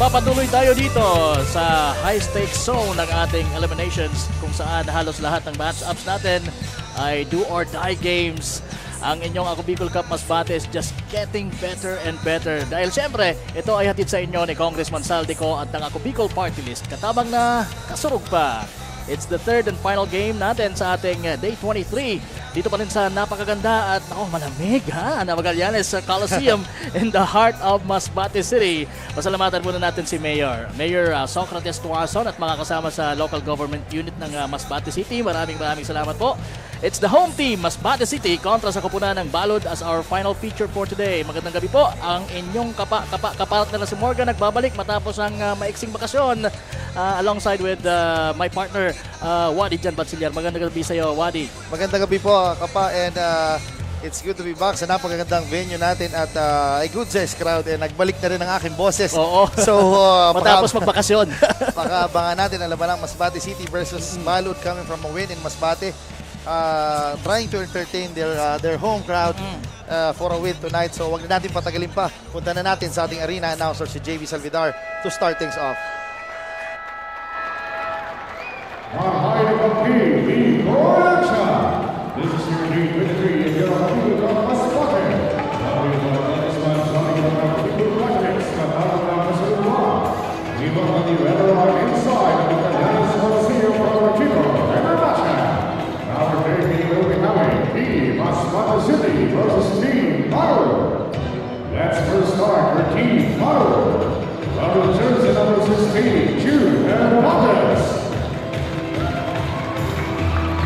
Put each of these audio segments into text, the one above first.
Nagpapatuloy tayo dito sa high-stakes zone ng ating eliminations kung saan halos lahat ng match-ups natin ay do-or-die games. Ang inyong Ako Bicol Cup Masbate is just getting better and better. Dahil siyempre, ito ay hatid sa inyo ni Congressman Saldico at ng Ako Bicol Party List. Katabang na kasurog pa. It's the third and final game natin sa ating Day 23. Dito pa rin sa napakaganda at malamig na Magallanes Coliseum in the heart of Masbate City. Pasalamatan muna natin si Mayor Socrates Tuason at mga kasama sa local government unit ng Masbate City. Maraming salamat po. It's the home team, Masbate City, kontra sa koponan ng Balod as our final feature for today. Magandang gabi po. Ang inyong kapartner na si Morgan nagbabalik matapos ang maiksing bakasyon alongside with my partner, Wadi Jan Batsilyar. Magandang gabi sa iyo, Wadi. Magandang gabi po, Kapa, and it's good to be back sa napakagandang venue natin at a good size crowd, and nagbalik na rin ang aking boses. Oo. So, matapos magbakasyon. Pakaabangan natin ang laban ng Masbate City versus Balod coming from a win in Masbate. Trying to entertain their home crowd for a win tonight. So, wag na natin patagalin pa. Punta na natin sa ating arena announcer si JV Salvidar to start things off. This is your Day 23 in your Ako Bicol Cup Masbate. We welcome you everyone inside of the Magallanes Coliseum for our kickoff and our matchup. Our day will be having Team Masbate City versus Team Balod. Let's first start with Team Balod. Balod jersey number 16, Jude Hernandez.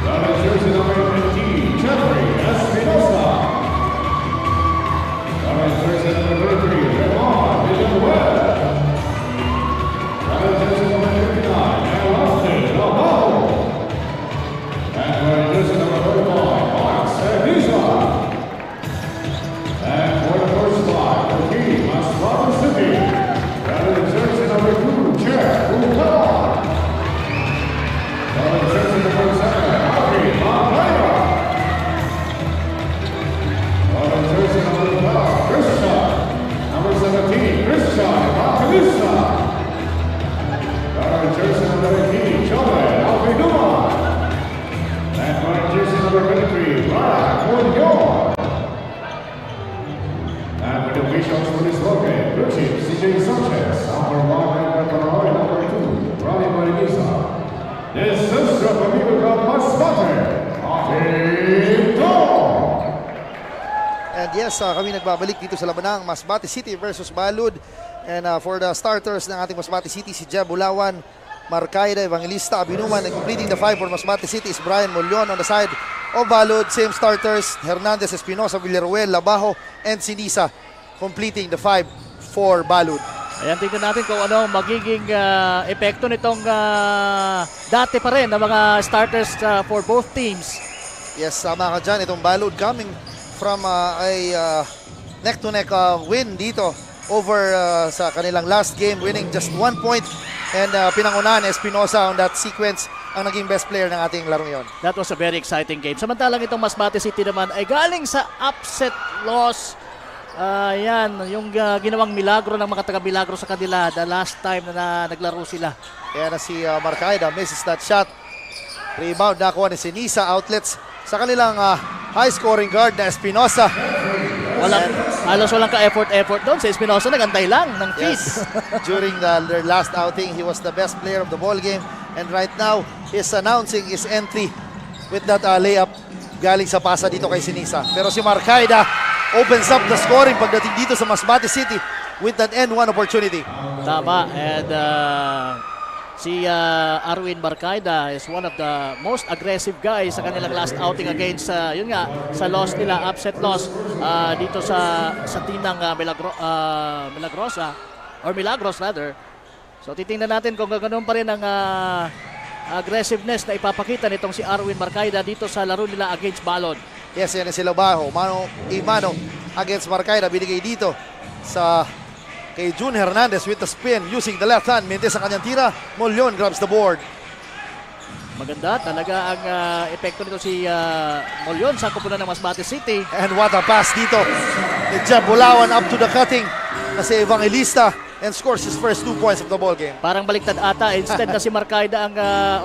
Balod jersey number 15, Jeffrey Espinosa. Balod jersey number 33, Ramon Villanueva. Balod jersey number 59, Austin Labajo. And balod jersey number 45, Mark Serviza. And for the first time, for Team Masbate City, balod jersey number 2, Jeff Ucala. Balod jersey number 7, Harvey Montana. Balod jersey number 12, Christian. Number 17, Christian Bautista. Balod jersey number 18, Joel Alvinuma. And balod jersey number 23, Lara Munoz. And for the officials for this local, blue chip, CJ Sanchez. Number 1, Edward Coroy. Number 2, Ronnie Mariniza. This is the Ako Bicol Cup Masbate. And yes, kami nagbabalik dito sa labanang Masbate City versus Balod. And for the starters ng ating Masbate City, si Jeb Bulawan, Marcaida, Evangelista, Abinuman, and completing the five for Masbate City is Brian Molion. On the side of Balod, same starters, Hernandez, Espinosa, Villaruel, Labajo, and Sinisa, completing the five for Balod. Ayan, tingnan natin kung ano magiging epekto nitong dati pa rin ng mga starters for both teams. Yes, sama ka dyan. Itong Balod coming from a neck-to-neck win dito over sa kanilang last game, winning just 1 point. And pinangunahan Espinosa on that sequence ang naging best player ng ating larong yon. That was a very exciting game. Samantalang itong Masbate City naman ay galing sa upset loss. Yan, yung ginawang milagro ng mga taga-milagro sa kanila the last time na naglaro sila. Kaya na si Marcaida misses that shot. Rebound nakuha ni Sinisa, outlets sa kanilang high-scoring guard na Espinosa. Halos walang ka-effort doon. Si Espinosa nagantay lang ng feed. Yes. During their last outing, he was the best player of the ball game. And right now, he's announcing his entry with that layup galing sa pasa dito kay Sinisa. Pero si Marcaida opens up the scoring pagdating dito sa Masbate City with that N1 opportunity. Tama. And si Arwin Marcaida is one of the most aggressive guys sa kanilang last outing against yun nga, sa loss nila, upset loss dito sa team ng Milagros rather. So titingnan natin kung ganoon pa rin ang aggressiveness na ipapakita nitong si Arwin Marcaida dito sa laro nila against Balod. Yes, yan si Labajo. Mano against Marcaida. Binigay dito sa kay June Hernandez with the spin using the left hand. Mintes sa kanyang tira. Molion grabs the board. Maganda talaga ang epekto nito si Molion sa koponan ng Masbate City. And what a pass dito. Ni Jeb Bulawan up to the cutting na si Evangelista. and scores his first 2 points of the ball game. Parang baliktad ata. Instead na si Marcaida ang,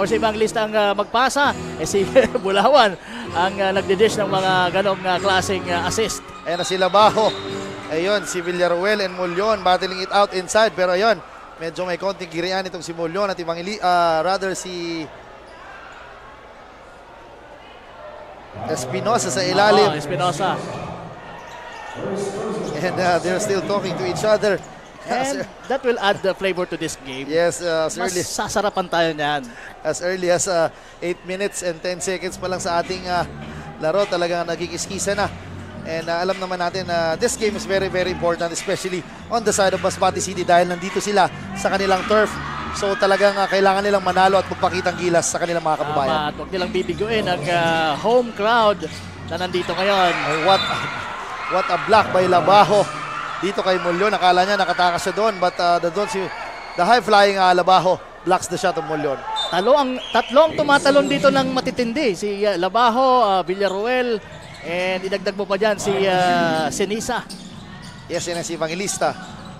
or si Evangelista ang magpasa, si Bulawan ang nagdidish ng mga ganong klaseng assist. Ayan na si Labajo. Ayun, si Villaruel and Mulyon battling it out inside. Pero ayun, medyo may konting girian itong si Mulyon at rather si Espinosa sa ilalim. Espinosa. And they're still talking to each other. And that will add the flavor to this game. Yes, Mas sasarapan tayo niyan. as early as 8 minutes and 10 seconds pa lang sa ating laro, talagang nagikiskisa na. And alam naman natin na this game is very, very important, especially on the side of Masbate City dahil nandito sila sa kanilang turf. So talagang kailangan nilang manalo at magpakitang gilas sa kanilang mga kababayan. At huwag nilang bibiguin ang home crowd na nandito ngayon. Ay, what a block by Labajo dito kay Mulyon. Nakala niya nakatakas siya doon, but the high-flying Labajo blocks the shot of Mulyon. Tatlong tumatalon dito ng matitindi. Si Labajo, Villaruel, and idagdag mo pa dyan si Senisa. Yes, yan ang si Evangelista.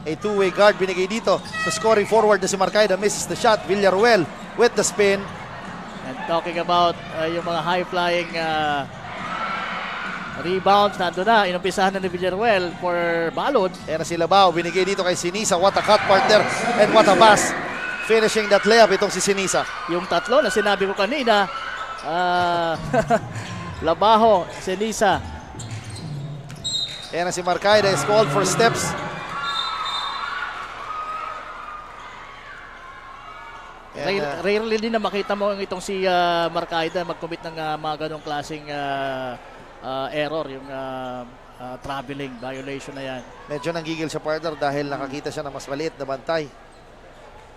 A two-way guard binigay dito. So scoring forward na si Marcaida misses the shot. Villaruel with the spin. And talking about yung mga high-flying rebounds, nandun na. Inumpisahan na ni Villaruel for Balod. Yan na si Labao. Binigay dito kay Sinisa. What a cut partner and what a pass. Finishing that layup itong si Sinisa. Yung tatlo na sinabi ko kanina, Labajo, Senisa. Yan na si Marcaida is called for steps. Rarely din na makita mo itong si Marcaida mag-commit ng mga ganong klaseng error, yung traveling violation na yan. Medyo nanggigil siya partner dahil nakakita siya ng mas maliit na bantay.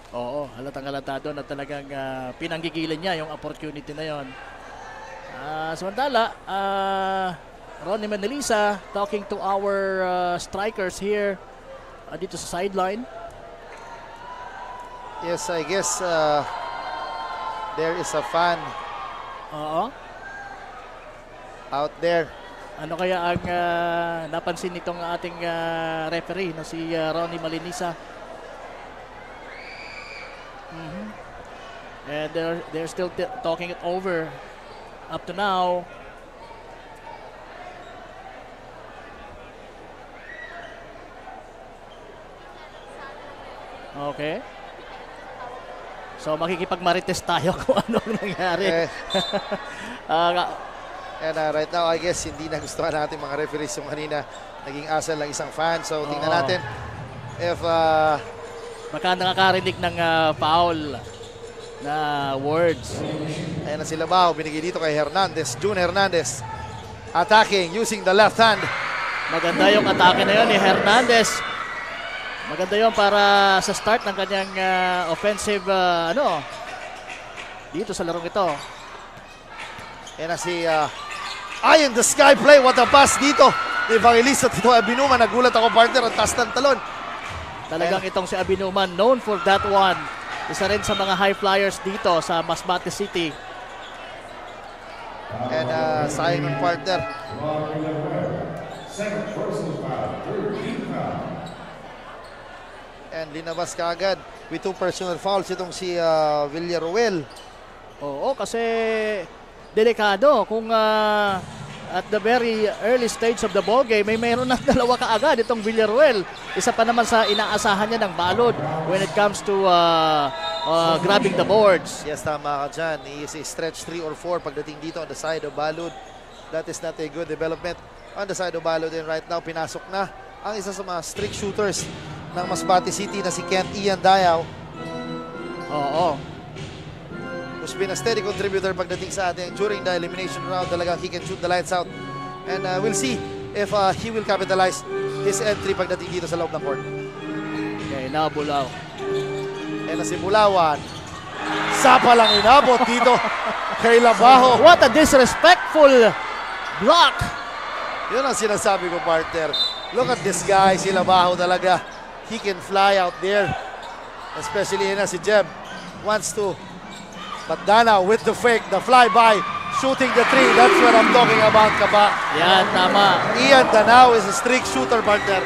Oo, halatang-halata doon at talagang pinanggigilan niya yung opportunity na yon. Samantala, Ronnie Manilisa talking to our strikers here dito sa sideline. Yes, I guess there is a fan Oo. out there. Ano kaya ang napansin nitong ating referee na si Ronnie Malinisa? And they're still talking it over up to now. Okay. So makikipagmarites tayo kung ano ang nangyari. And right now, I guess hindi na gustuhan natin mga referees yung kanina naging asal lang isang fan. So tingnan natin if baka nakakarinig ng foul na words. ayan na si Labao, binigay dito kay Hernandez, June Hernandez attacking using the left hand. Maganda yung atake na yun ni Hernandez. Maganda yun para sa start ng kanyang offensive dito sa larong ito. Ayan na si eye in the sky play. What a pass dito ni Evangelista Tito Abinuman. Nagulat ako partner at taas ng talon. Talagang itong si Abinuman known for that one. Isa rin sa mga high flyers dito sa Masbate City. And sayang ng partner. And linabas kaagad with 2 personal fouls itong si Villaruel. Oo, kasi delikado kung at the very early stage of the ball game may mayroon na dalawa kaagad itong Villaruel. Isa pa naman sa inaasahan niya ng Balod when it comes to grabbing the boards. Yes, tama ka dyan. He is a stretch 3 or 4 pagdating dito on the side of Balud. That is not a good development on the side of Balud. And right now, pinasok na ang isa sa mga strict shooters ng Masbate City na si Kent Ian Dayaw. Oo. Who's been a steady contributor pagdating sa atin during the elimination round. Talagang he can shoot the lights out. And we'll see if he will capitalize his entry pagdating dito sa loob ng court. Okay, now Bulao. And si Bulawan. Sapa lang inabot dito kay Labajo. What a disrespectful block! Yun ang sinasabi ko, partner. Look at this guy, si Labajo talaga. He can fly out there. Especially yun na si Jeb. Wants to. But Dana with the fake, the flyby, shooting the 3. That's what I'm talking about, Kaba. Yan, tama. Ian Danao is a strict shooter, partner.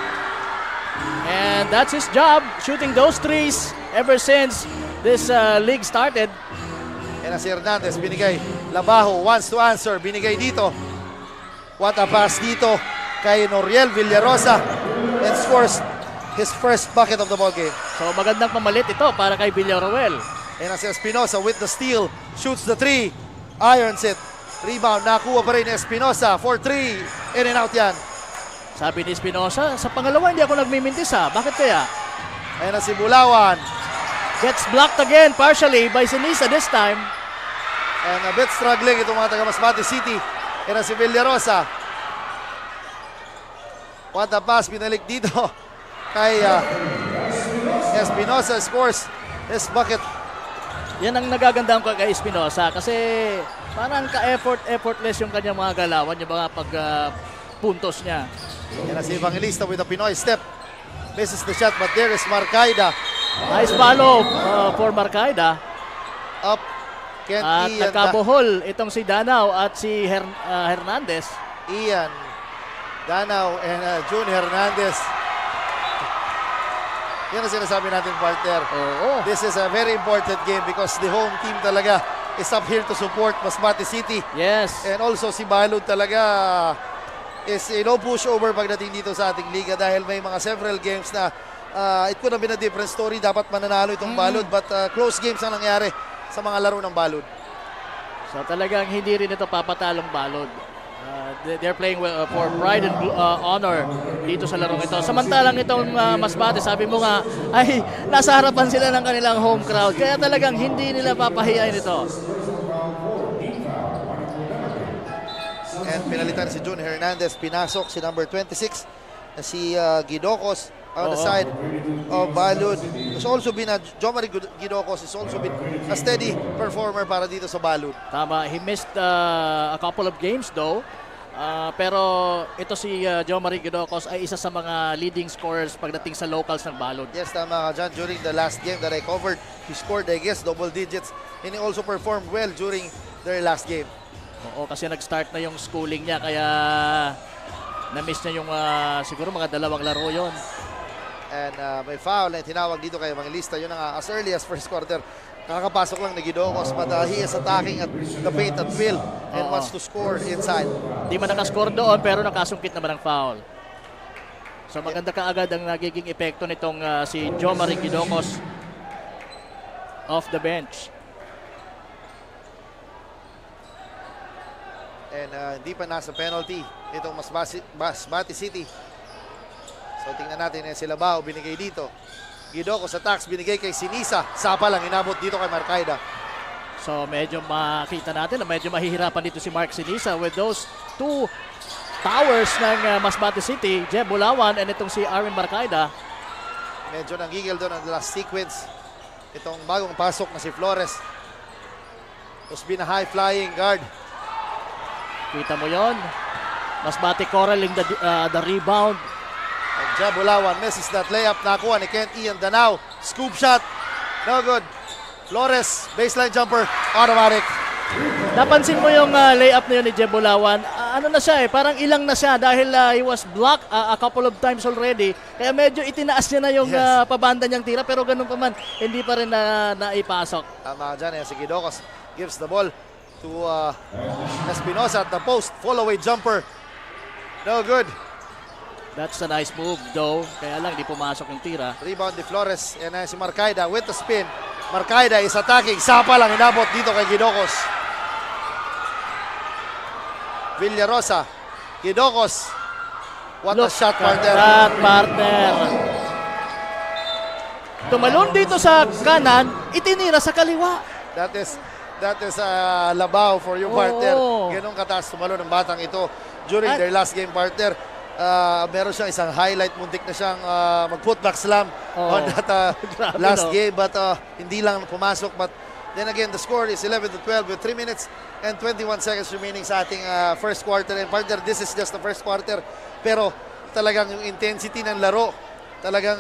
And that's his job, shooting those threes ever since this league started. And si Hernandez binigay. Labajo wants to answer. Binigay dito. What a pass dito kay Noriel Villarosa. And scores his first bucket of the ball game. So magandang pamalit ito para kay Villaruel. And si Espinosa with the steal. Shoots the three. Irons it. Rebound. Nakuha pa rin ni Espinosa for three. In and out yan. Sabi ni Espinosa, sa pangalawa hindi ako nagmimintis ha. Bakit kaya? Ayan na si Bulawan. Gets blocked again partially by Sinisa this time. And a bit struggling itong mga taga Masbate City. Ayan na si Villarosa. What a pass. Binalik dito kay Espinosa. Scores his bucket. Yan ang nagagandaan ko kay Espinosa kasi parang effortless yung kanyang mga galawan, yung mga puntos niya. Yan na si Evangelista with a Pinoy step. Misses the shot but there is Marcaida. Nice follow for Marcaida. Up. Kent At Ian. nagkabuhol itong si Danao at si Hernandez. Ian. Danao and June Hernandez. Yan ang sinasabi natin, partner. Oo. This is a very important game because the home team talaga is up here to support Masbate City. Yes. And also si Balud talaga is no pushover pagdating dito sa ating liga dahil may mga several games na it could have been a different story. Dapat mananalo itong Balud but close games ang nangyari sa mga laro ng Balud. So talagang hindi rin ito papatalong Balod. They're playing for pride and honor dito sa larong ito. Samantalang itong Masbate, sabi mo nga, ay nasa harapan sila ng kanilang home crowd. Kaya talagang hindi nila papahiyain ito. And pinalitan si June Hernandez, pinasok si number 26 na si Gidocos on the side of Balud. It's also been Jomari Gidocos has also been a steady performer para dito sa Balud. Tama, he missed a couple of games though. Pero ito si Jomari Gidocos ay isa sa mga leading scorers pagdating sa locals ng Balud. Yes, tama ka dyan. During the last game that I covered, he scored, I guess, double digits. And he also performed well during their last game. Oo, kasi nag-start na yung schooling niya kaya na-miss niya yung siguro mga dalawang laro yon. And may foul na tinawag dito kay Evangelista. Yun ang as early as first quarter. Nakakapasok lang ni Gidocos but he is attacking at the paint at will and wants to score inside. Di man nakascore doon pero nakasungkit naman ang foul. So maganda kaagad ang nagiging epekto nitong si Jomari Gidocos off the bench. And hindi pa nasa penalty itong Masbate City. So tingnan natin si Labao binigay dito. Gidocos attacks binigay kay Sinisa. Sapa lang inabot dito kay Marcaida. So medyo makita natin na medyo mahihirapan dito si Mark Sinisa with those two towers ng Masbate City, Jeb Bulawan and itong si Arvin Marcaida. Medyo nanggigil doon ang last sequence. Itong bagong pasok na si Flores. Has been a high-flying guard. Kita mo yon. Masbate corralling the rebound. And Jeb Bulawan misses that layup. Nakuha ni Kent Ian Danao. Scoop shot. No good. Flores, baseline jumper. Automatic. Napansin mo yung layup na yun ni Jeb Bulawan. Ano na siya parang ilang na siya dahil he was blocked a couple of times already. Kaya medyo itinaas niya na yung pabanda niyang tira pero ganun pa man, hindi pa rin naipasok. Tama dyan si Gidocos gives the ball to Espinosa at the post. Fall-away jumper. No good. That's a nice move though. Kaya lang di pumasok yung tira. Rebound ni Flores. And si Marcaida with the spin. Marcaida is attacking. Sapa lang inabot dito kay Gidocos. Villarosa. Gidocos. What a shot, partner. Shot, partner. Tumalon dito sa kanan, itinira sa kaliwa. That is Labao for you, partner. Ganun kataas tumalon ng batang ito during their last game, partner. Meron siyang isang highlight, muntik na siyang mag-putback slam on that last game but hindi lang pumasok. But then again, the score is 11-12 with 3 minutes and 21 seconds remaining sa ating first quarter. And partner, this is just the first quarter pero talagang yung intensity ng laro talagang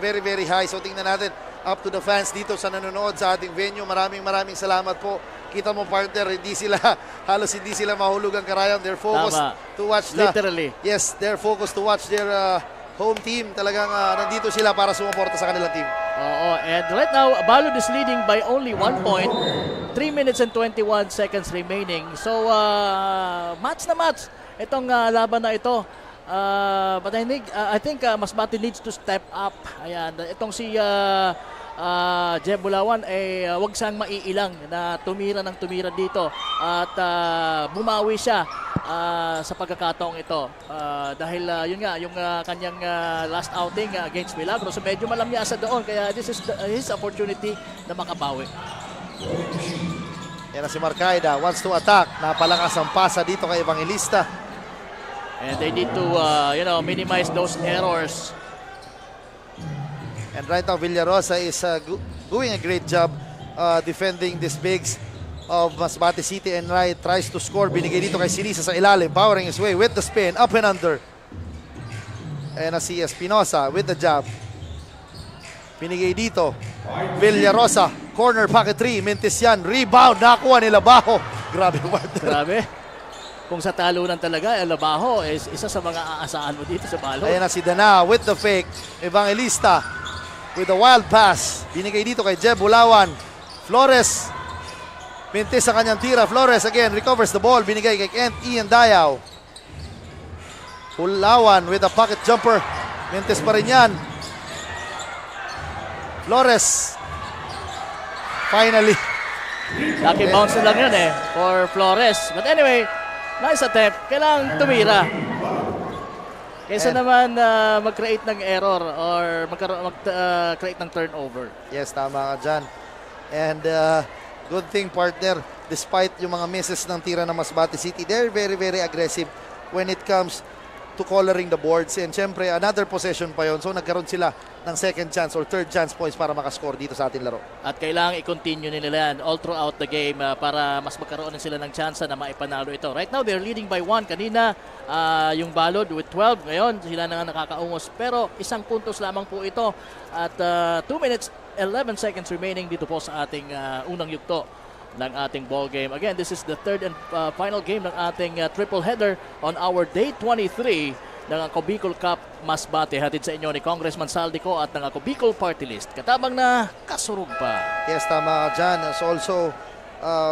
very very high. So tingnan natin, up to the fans dito sa nanonood sa ating venue. Maraming salamat po. Kita mo, partner, halos hindi sila mahulog ang karayan. They're focused to watch literally. Yes, they're focused to watch their home team. Talagang nandito sila para sumuporta sa kanilang team. Oo, and right now, Balud is leading by only 1 point. 3 minutes and 21 seconds remaining. So, match na match itong laban na ito. But I think Masbate needs to step up. Ayan, itong si Jeb Bulawan wag siyang maiilang na tumira ng tumira dito at bumawi siya sa pagkakataong ito dahil yun nga yung kanyang last outing against Milagros, so medyo malamyasa doon, kaya this is his opportunity na makabawi. Yan na si Marcaida, wants to attack. Napalakas ang pasa dito kay Evangelista. And they need to minimize those errors. And right now, Villarosa is doing a great job defending these bigs of Masbate City, and tries to score. Binigay dito kay Sinisa sa ilalim, powering his way with the spin, up and under. And si Espinosa with the jab. Binigay dito. Villarosa, corner pocket 3, Mintis yan. Rebound, nakuha ni Labajo. Grabe, partner. Grabe. Kung sa talunan talaga, Labajo is isa sa mga aasahan mo dito sa Balud. Ayan na si Dana with the fake. Evangelista with the wild pass. Binigay dito kay Jeb Bulawan. Flores. Mintis sa kanyang tira. Flores again recovers the ball. Binigay kay Kent Ian Dayaw. Bulawan with a pocket jumper. Mintis pa rin yan. Flores. Finally. Lucky bounce na lang yan for Flores. But anyway, nice attempt. Kailangang tumira. Kaysa naman mag-create ng error or mag-create ng turnover. Yes, tama ka dyan. And good thing, partner, despite yung mga misses ng tira ng Masbate City, they're very, very aggressive when it comes to coloring the boards. And syempre, another possession pa yon. So nagkaroon sila ng second chance or third chance points para makascore dito sa ating laro. At kailangan i-continue nila yan all throughout the game para mas magkaroon din sila ng chance na maipanalo ito. Right now, they're leading by 1. Kanina, yung Balud with 12. Ngayon, sila na nga nakakaungos. Pero isang puntos lamang po ito. At 2 minutes, 11 seconds remaining dito po sa ating unang yugto ng ating ball game. Again, this is the third and final game ng ating triple header on our day 23 ng Ako Bicol Cup Masbate. Hatid sa inyo ni Congressman Saldico at ng Ako Bicol Party List. Katabang na kasurug pa. Yes, tama ka dyan. So also,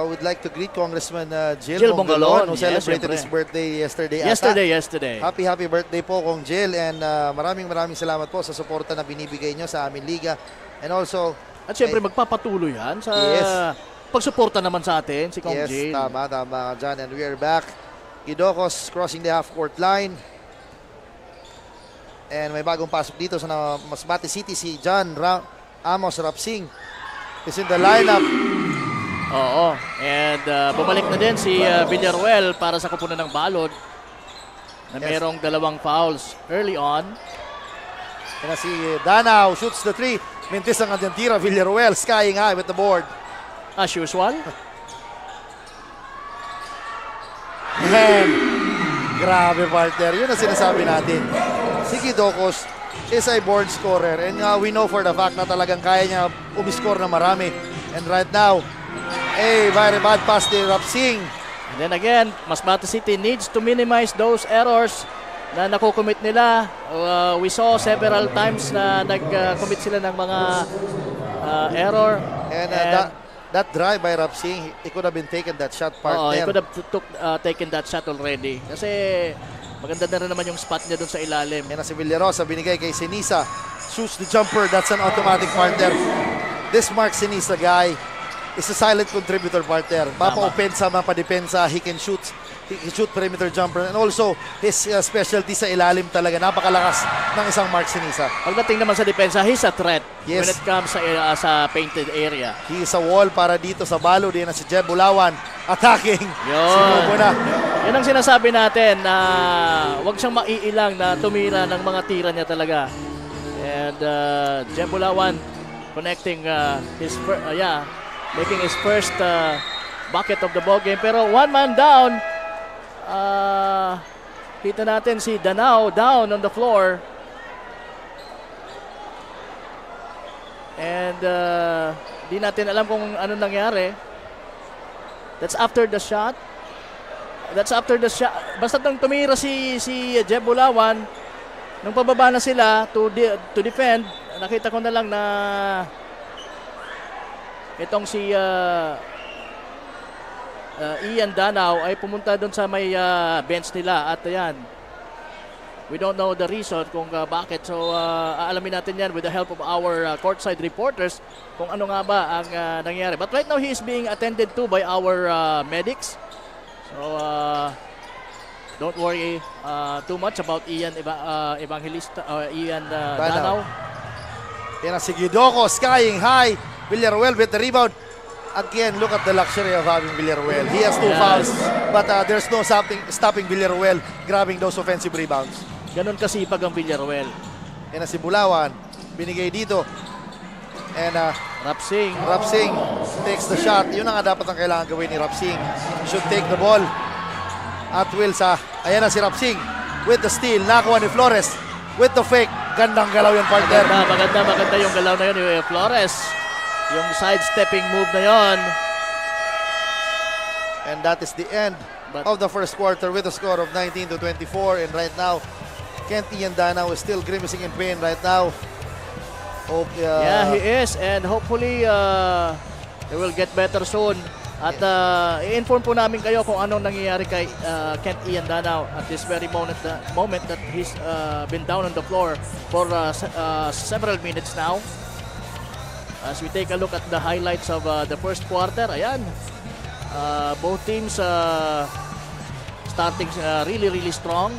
we'd like to greet Congressman Jill Bongalon, who celebrated his birthday yesterday. Yesterday. Happy birthday po, Kong Jill. And maraming salamat po sa suporta na binibigay nyo sa aming liga. And also, at syempre magpapatuloy yan sa pagsuporta naman sa atin, si Kong Jill. Yes, tama ka dyan. And we are back. Gidocos crossing the half-court line. And may bagong pasok dito sa Masbate City, si John Amos Rapsing is in the lineup. Oo. And bumalik na din si Villaruel para sa kupunan ng Balud na merong 2 fouls early on. And si Danao shoots the 3. Mintis ang kanyang tira. Villaruel skying high with the board. As usual. And grabe, partner. Yun ang sinasabi natin. Si Gidocos is a born scorer. And we know for the fact na talagang kaya niya umiscore na marami. And right now, a very bad pass ni Rapsing. And then again, Masbate City needs to minimize those errors na nakukommit nila. We saw several times na nag-commit sila ng mga error. And that drive by Rapsing, he could have been taken that shot, partner. He could have taken that shot already. Kasi maganda na rin naman yung spot niya dun sa ilalim. Yan na si Villarosa, binigay kay Sinisa. Shoots the jumper, that's an automatic, partner. This Mark Sinisa guy is a silent contributor, partner. Mapa-opensa, mapa-depensa, he can shoot perimeter jumper, and also his specialty sa ilalim talaga. Napakalakas ng isang Mark Sinisa. Pagdating naman sa depensa, he's a threat when it comes sa painted area. He is a wall para dito sa Balud. Yan na si Jeb Bulawan attacking. Sinubo na. Yan ang sinasabi natin na huwag siyang maiilang na tumira ng mga tira niya talaga. And Jeb Bulawan connecting making his first bucket of the ball game. Pero 1 man down. Kita natin si Danao down on the floor. And di natin alam kung ano nangyari. That's after the shot. Basta nang tumira si Jeb Bulawan, nung pababa na sila to defend, nakita ko na lang na itong si Ian Danao ay pumunta doon sa may bench nila at ayan, we don't know the reason kung bakit. So aalamin natin yan with the help of our courtside reporters kung ano nga ba ang nangyari. But right now he is being attended to by our medics. So don't worry too much about Ian Evangelista Ian Danao. Yan ang si Guidoco, skying high. Villaruel with the rebound. Again, look at the luxury of having Villaruel. He has 2 fouls, but there's no stopping Villaruel grabbing those offensive rebounds. Ganon kasipag ang Villaruel. Yan ang si Bulawan. Binigay dito. And Rapsing takes the shot. Yun ang dapat ang kailangan gawin ni Rapsing. He should take the ball at will sa... Ayan na si Rapsing with the steal. Nakuha ni Flores with the fake. Gandang galaw yun, partner. Maganda yung galaw na yun ni Flores. Yung sidestepping move na yon. And that is the end of the first quarter with a score of 19-24. And right now, Kent Ian Danao is still grimacing in pain right now. Hope, yeah, he is. And hopefully, he will get better soon. At i-inform po namin kayo kung anong nangyayari kay Kent Ian Danao at this very moment that he's been down on the floor for several minutes now. As we take a look at the highlights of the first quarter, ayan, both teams starting really strong.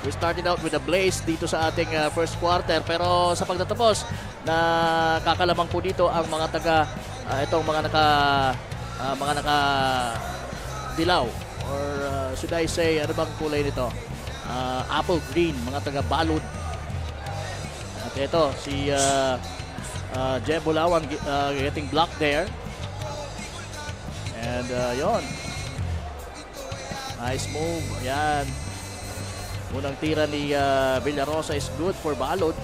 We started out with a blaze dito sa ating first quarter, pero sa pagtatapos, nakakalamang po dito ang mga itong mga naka dilaw, or should I say, ano bang kulay nito? Apple green, mga taga balod. At ito, si Jem Bulawan getting blocked there. And yon. Nice move. Ayan. Unang tira ni Villarosa is good for balod.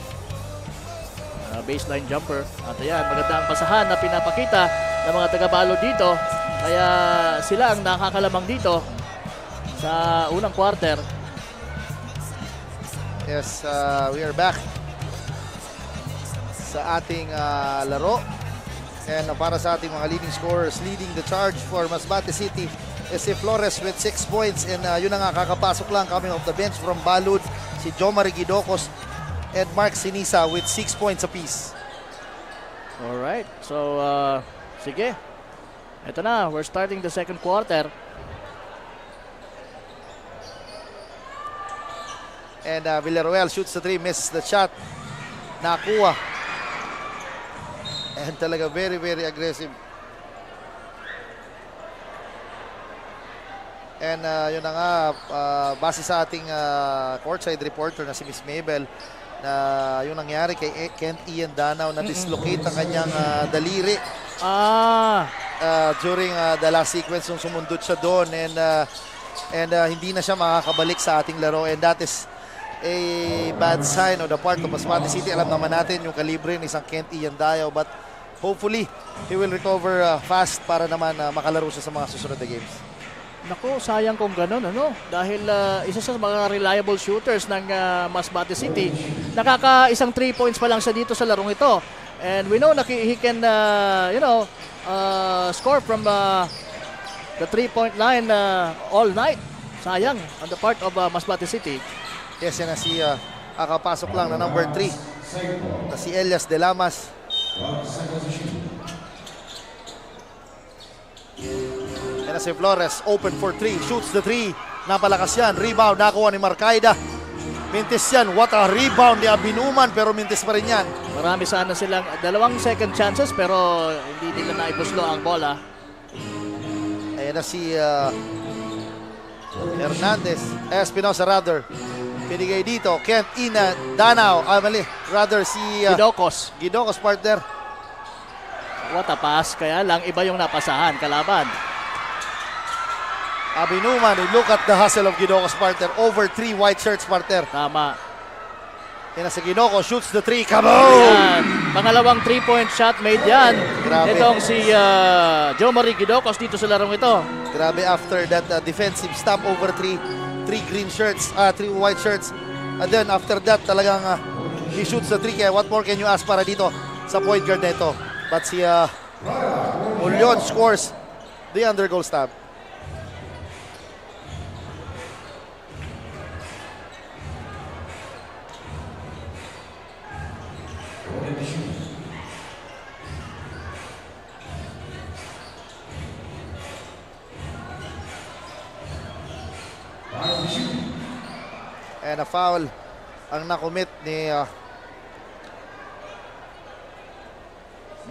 Baseline jumper. At ayan, maganda ang pasahan na pinapakita ng mga taga-balod dito. Kaya sila ang nakakalamang dito sa unang quarter. Yes, we are back sa ating laro. And para sa ating mga leading scorers, leading the charge for Masbate City is si Flores with 6 points. And yun na nga, kakapasok lang coming off the bench from Balud, si Jomari Guidocos and Mark Sinisa with 6 points apiece. Alright, so sige. Ito na, we're starting the second quarter. And Villaruel shoots the 3, misses the shot. Nakuha. And talaga very aggressive. And yun na nga, base sa ating courtside reporter na si Miss Mabel, na yung nangyari kay Kent Ian Danao na dislocate ang kanyang daliri during the last sequence nung sumundot siya doon, and hindi na siya makakabalik sa ating laro, and that is a bad sign on the part of Masbate City. Alam naman natin yung kalibre ng isang Kent Ian Danao, but hopefully he will recover fast para naman makalaro siya sa mga susunod na games. Naku, sayang kung ganun, ano? Dahil isa sa mga reliable shooters ng Masbate City. Nakaka-isang 3 points pa lang siya dito sa larong ito. And we know na he can, score from the 3-point line all night. Sayang on the part of Masbate City. Yes, yan na si kakapasok lang na number 3 na si Elias De Lamas. Yan na si Flores, open for 3, shoots the 3, napalakas yan, rebound, nakuha ni Marcaida. Mintis yan, what a rebound ni Abinuman, pero mintis pa rin yan. Marami sana silang 2 second chances, pero hindi nila naibuslo ang bola. Ayan na si Hernandez, Espinosa rather. Pinigay dito, Kent Ina Danao, rather si Guidocos partner. What a pass, kaya lang iba yung napasahan, kalaban. Abinuman, look at the hustle of Guidocos partner, over 3 white shirts partner. Tama. Yan na si Guidocos, shoots the 3, kaboom! Pangalawang 3-point shot made yan. Grabe. Itong si Jomari Guidocos dito sa larong ito. Grabe, after that defensive stop over 3 green shirts, 3 white shirts, And then after that, talagang he shoots the three. Kaya what more can you ask para dito sa point guard na ito? But si Mulyon scores the undergoal stab. And a foul ang nakomit ni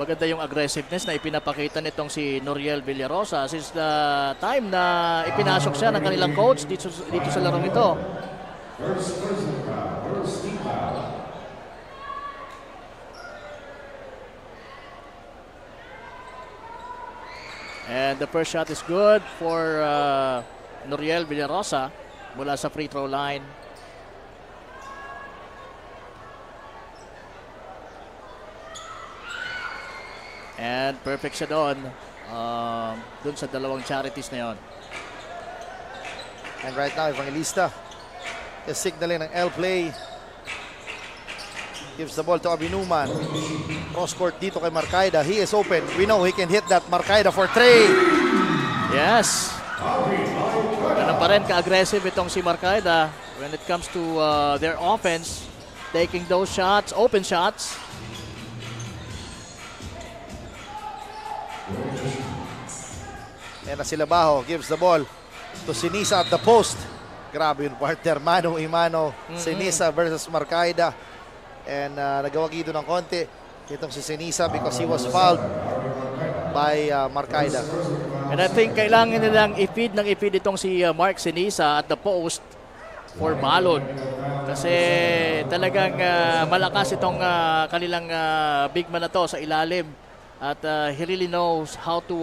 Maganda yung aggressiveness na ipinapakita nitong si Noriel Villarosa since the time na ipinasok siya ng kanilang coach dito sa larong ito. And the first shot is good for Noriel Villarosa mula sa free throw line. And perfect siya doon sa dalawang charities na yon. And right now, Evangelista is signaling ng L-play. Gives the ball to Abinuman. Cross court dito kay Marcaida. He is open. We know he can hit that. Marcaida for three. Yes. Ganun pa rin ka-aggressive itong si Marcaida when it comes to their offense. Taking those shots, open shots. And Silabajo gives the ball to Sinisa at the post. Grabe yung partner, mano imano. Sinisa versus Marcaida. And nagawa dito ng konti itong si Sinisa because he was fouled by Marcaida. And I think kailangan nilang i-feed itong si Mark Sinisa at the post for Balod. Kasi talagang malakas itong kanilang big man na to sa ilalim. At he really knows how to,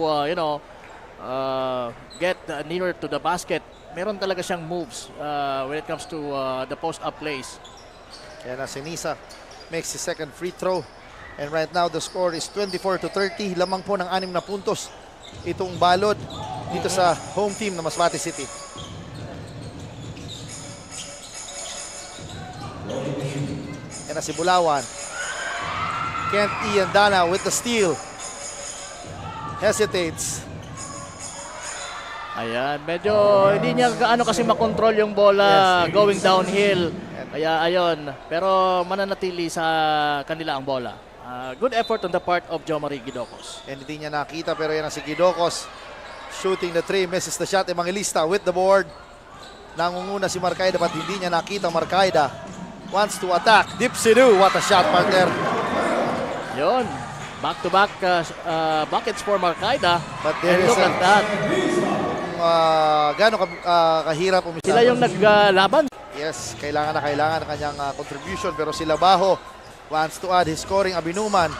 get nearer to the basket. Meron talaga siyang moves when it comes to the post-up plays. And Sinisa makes his second free throw. And right now the score is 24-30. Lamang po ng 6 na puntos itong Balod dito sa home team ng Masbate City. And si Bulawan. Kent Iandana with the steal. Hesitates. Ayan, medyo hindi niya gaano kasi makontrol yung bola going downhill. Kaya ayun, pero mananatili sa kanila ang bola. Good effort on the part of Jomari Gidocos. And hindi niya nakita pero yan ang si Gidocos. Shooting the three, misses the shot. Evangelista with the board. Nangunguna si Marcaida but hindi niya nakita Marcaida. Wants to attack. Dipsidu, what a shot partner. Yun, back-to-back buckets for Marcaida. But there And is look at that. Gano'ng kahirap umisa. Sila yung naglaban. Yes, kailangan na kanyang contribution pero si Labajo wants to add his scoring. Abinuman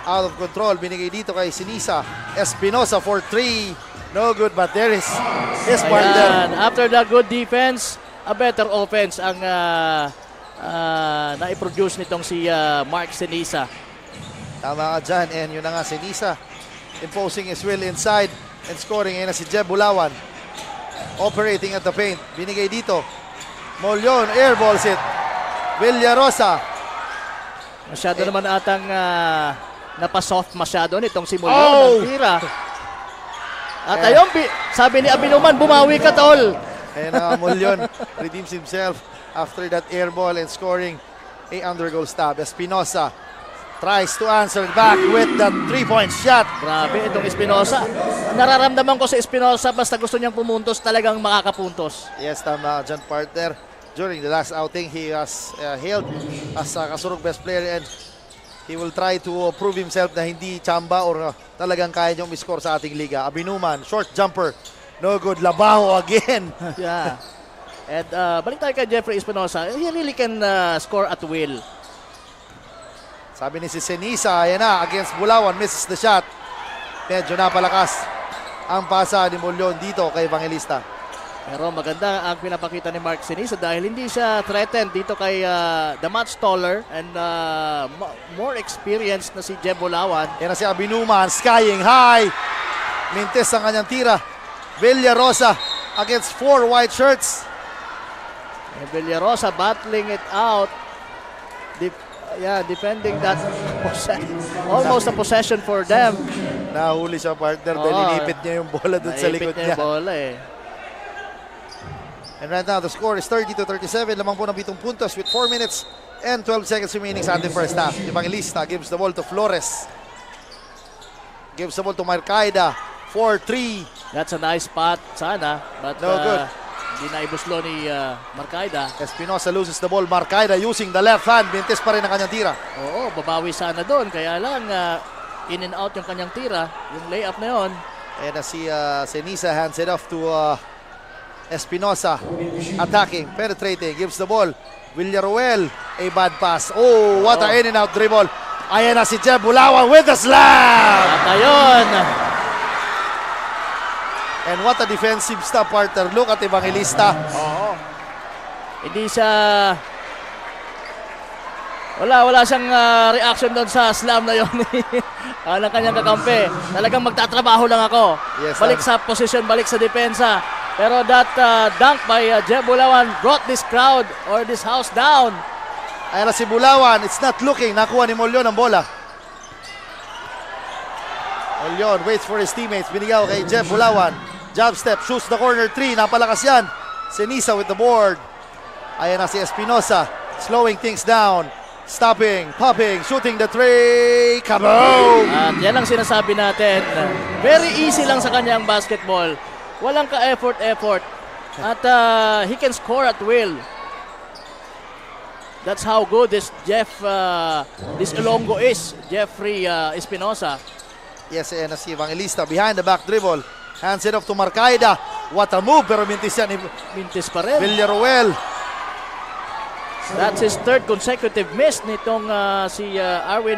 out of control, binigay dito kay Sinisa. Espinosa for three, no good but there is his partner. After the good defense, a better offense ang na-produce nitong si Mark Sinisa. Tama ka dyan, and yun na nga Sinisa imposing his will inside and scoring. Ayun na si Jeb Bulawan operating at the paint, binigay dito Molyon, airballs it. Villarosa. Masyado naman atang napasoft masyado nitong si Molyon ng tira. At ayun, sabi ni Abinuman, bumawi ka tol. And Molyon redeems himself after that airball and scoring a undergoal stab. Espinosa tries to answer back with that three-point shot. Grabe itong Espinosa. Nararamdaman ko sa Espinosa basta gusto niyang pumuntos talagang makakapuntos. Yes, tama dyan partner. During the last outing, he was hailed as Kasurug best player and he will try to prove himself na hindi chamba or talagang kaya niyong score sa ating liga. Abinuman, short jumper. No good. Labaho again. Yeah. And balik tayo kay Jeffrey Espinosa. He really can score at will. Sabi ni si Sinisa, ayan na, against Bulawan, misses the shot. Medyo napalakas ang pasa ni Molyon dito kay Evangelista. Pero maganda ang pinapakita ni Mark Sinisa dahil hindi siya threatened dito kay the much taller and more experienced na si Jeb Bulawan. Yan na si Abinuman, skying high. Mintes ang kanyang tira. Villarosa against 4 white shirts. And Villarosa battling it out. Defending that almost a possession for them. Nahuli siya, partner, dahil inipit niya yung bola dun sa likod niya. Yung bola eh. And right now, the score is 30-37. Lamang po ng 7 puntos with 4 minutes and 12 seconds remaining sa ating first half. Evangelista gives the ball to Flores. Gives the ball to Marcaida. 4-3. That's a nice spot sana. But No good. hindi na ibuslo ni Marcaida. Espinosa loses the ball. Marcaida using the left hand. Bintis pa rin ang kanyang tira. Oo, babawi sana doon. Kaya lang, in and out yung kanyang tira. Yung layup na yon. And si Senisa hands it off to Espinosa. Attacking, penetrating, gives the ball. Villaruel, a bad pass. Oh, what a in and out dribble. Ayan na si Jeb Bulawan with the slam! At ayun, And what a defensive stop, partner. Look at Evangelista. hindi siya... Wala siyang reaction doon sa slam na yun ng kanyang kakampi. Talagang magtatrabaho lang ako. Yes, Balik sa position, balik sa depensa. Pero that dunk by Jeb Bulawan brought this crowd or this house down. Ayan na si Bulawan. It's not looking. Nakuha ni Molyon ang bola. Molyon waits for his teammates. Binigaw kay Jeb Bulawan. Jab step, shoots the corner 3. Napalakas yan. Senisa with the board. Ayan na si Espinosa. Slowing things down. Stopping, popping, shooting the three. Kaboom! At yan ang sinasabi natin. Very easy lang sa kanyang basketball. Walang ka-effort. At he can score at will. That's how good this Ilonggo is. Jeffrey Espinosa. Yes, ayan na si Evangelista. Behind the back dribble. Hands it off to Marcaida. What a move, pero mintis yan ni Mintis pa rin. Villaruel. That's his third consecutive miss nitong si Arwin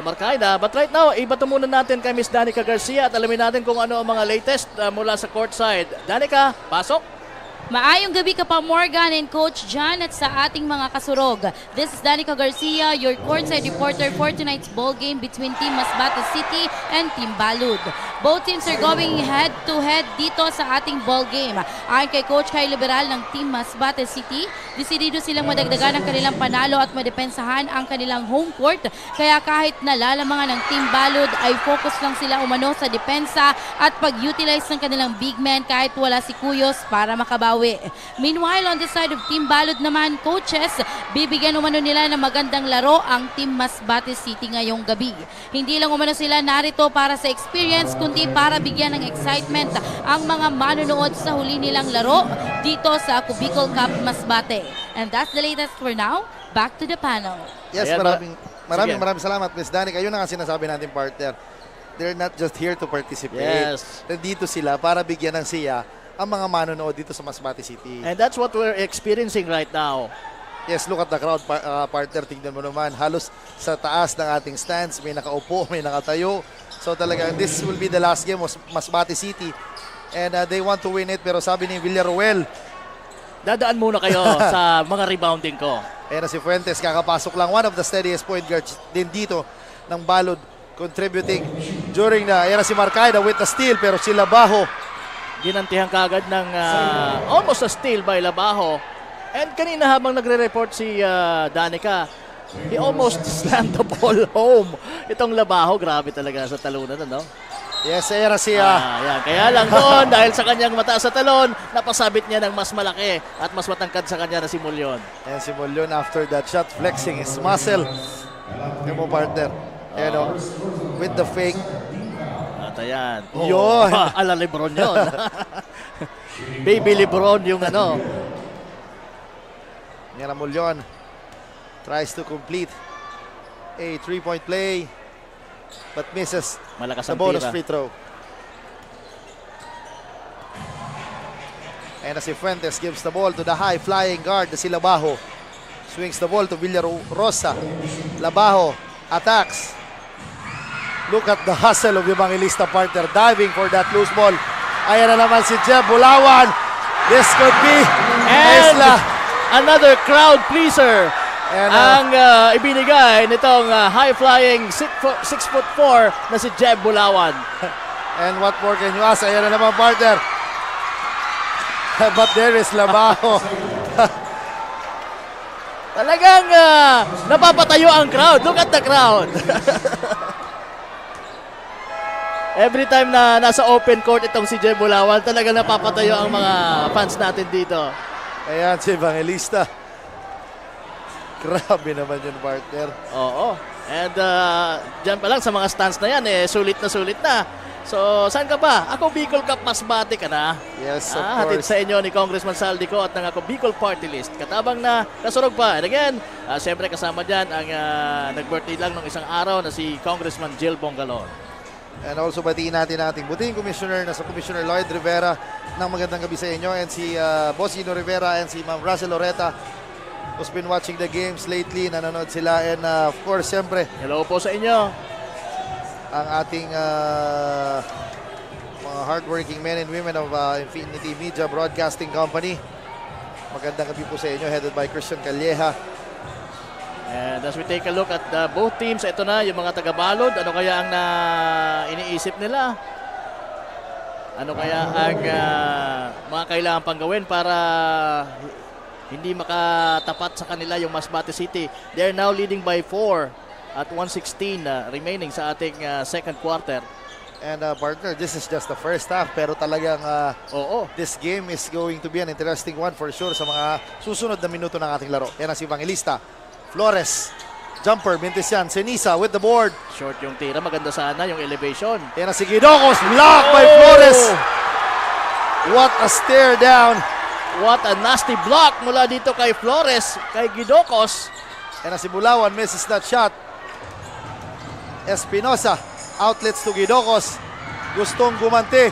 Marcaida. But right now, ibato muna natin kay Miss Danica Garcia at alamin natin kung ano ang mga latest mula sa courtside. Danica, pasok! Maayong gabi ka pa, Morgan and Coach John at sa ating mga kasurog. This is Danica Garcia, your courtside reporter for tonight's ball game between Team Masbate City and Team Balud. Both teams are going head-to-head dito sa ating ball game. Ayon kay Coach Kyle Liberal ng Team Masbate City, desidido silang madagdagan ang kanilang panalo at madepensahan ang kanilang home court. Kaya kahit nalalamangan ng Team Balud ay focus lang sila umano sa depensa at pag-utilize ng kanilang big men kahit wala si Cuyos para makabawi. Meanwhile, on the side of Team Balud naman, coaches, bibigyan umano nila ng magandang laro ang Team Masbate City ngayong gabi. Hindi lang umano sila narito para sa experience, kundi para bigyan ng excitement ang mga manonood sa huli nilang laro dito sa Cubicol Cup Masbate. And that's the latest for now. Back to the panel. Yes, Ayan, maraming salamat, Miss Danica. Yun ang sinasabi natin, partner. They're not just here to participate. Yes. Nandito sila para bigyan ng siya ang mga manonood dito sa Masbate City. And that's what we're experiencing right now. Yes, look at the crowd, partner. Tingnan mo naman, halos sa taas ng ating stands, may nakaupo, may nakatayo. So talaga, this will be the last game of Masbate City. And they want to win it, pero sabi ni Villaruel, Dadaan muna kayo sa mga rebounding ko. ayan na si Fuentes, kakapasok lang. One of the steadiest point guards din dito ng Balud, contributing during ayan na si Marcaida with the steal, pero si Labajo, Ginantihan kagad ng almost a steal by Labajo. And kanina habang nagre-report si Danica, he almost slammed the ball home. Itong Labajo, grabe talaga sa talunan, ano? yes, ayan na si Yan. Kaya lang doon, dahil sa kanyang mataas sa talon, napasabit niya ng mas malaki at mas matangkad sa kanya na si Mulyon. ayan si Molyon after that shot, flexing his muscle. Ayan mo, partner. Ayan o, with the fake. At ayan. Yun. Ala Lebron yun. Baby Lebron yung ano. Yan ang Molyon. Tries to complete a 3-point play, but misses Malakas the ang bonus tira. free throw. And as si Fuentes gives the ball to the high-flying guard, si Labajo. Swings the ball to Villarosa. Labajo attacks. Look at the hustle of Evangelista, partner, diving for that loose ball. Ayan na naman si Jeb Bulawan. This could be And Isla. another crowd pleaser And, ang ibinigay nitong high-flying 6'4" na si Jeb Bulawan. And what more can you ask? Ayan na naman, partner. But there is Labajo. Talagang napapatayo ang crowd. Look at the crowd. Every time na nasa open court itong si Jeb Bulawan, talaga napapatayo ang mga fans natin dito. Ayan si Evangelista. Grabe naman yun, partner. Oo. And dyan pa lang sa mga stands na yan, sulit na sulit na. So, saan ka ba? Ako Bicol Cup Masbate ka na. Yes, of Hatid course. sa inyo ni Congressman Saldico at ng ako Bicol Party List. Katabang na kasurog pa. And again, siyempre kasama dyan ang nag-birthday lang ng isang araw na si Congressman Jill Bongalon. And also batiin natin ang ating buting commissioner na sa Commissioner Lloyd Rivera ng magandang gabi sa inyo, and si Boss Ino Rivera and si Ma'am Russell Loretta who's been watching the games lately. Nanonood sila, and of course siyempre Hello po sa inyo. ang ating mga hardworking men and women of Infinity Media Broadcasting Company. Magandang gabi po sa inyo, headed by Christian Calleja. And as we take a look at both teams, ito na yung mga taga-Balod. Ano kaya ang iniisip nila? Ano kaya ang mga kailangan pang gawin para hindi makatapat sa kanila yung Masbate City? They're now leading by 4 at 1:16 remaining sa ating second quarter. And partner, this is just the first half, pero talagang Oo. this game is going to be an interesting one for sure sa mga susunod na minuto ng ating laro. Yan ang si Evangelista. Flores, jumper, Bintesian, Senisa with the board. Short yung tira. Maganda sana yung elevation. Yan ang si Guidocos, block by Flores. What a stare down. What a nasty block mula dito kay Flores, kay Guidocos. Yan ang si Bulawan, misses that shot. Espinosa, outlets to Guidocos. Gustong gumante,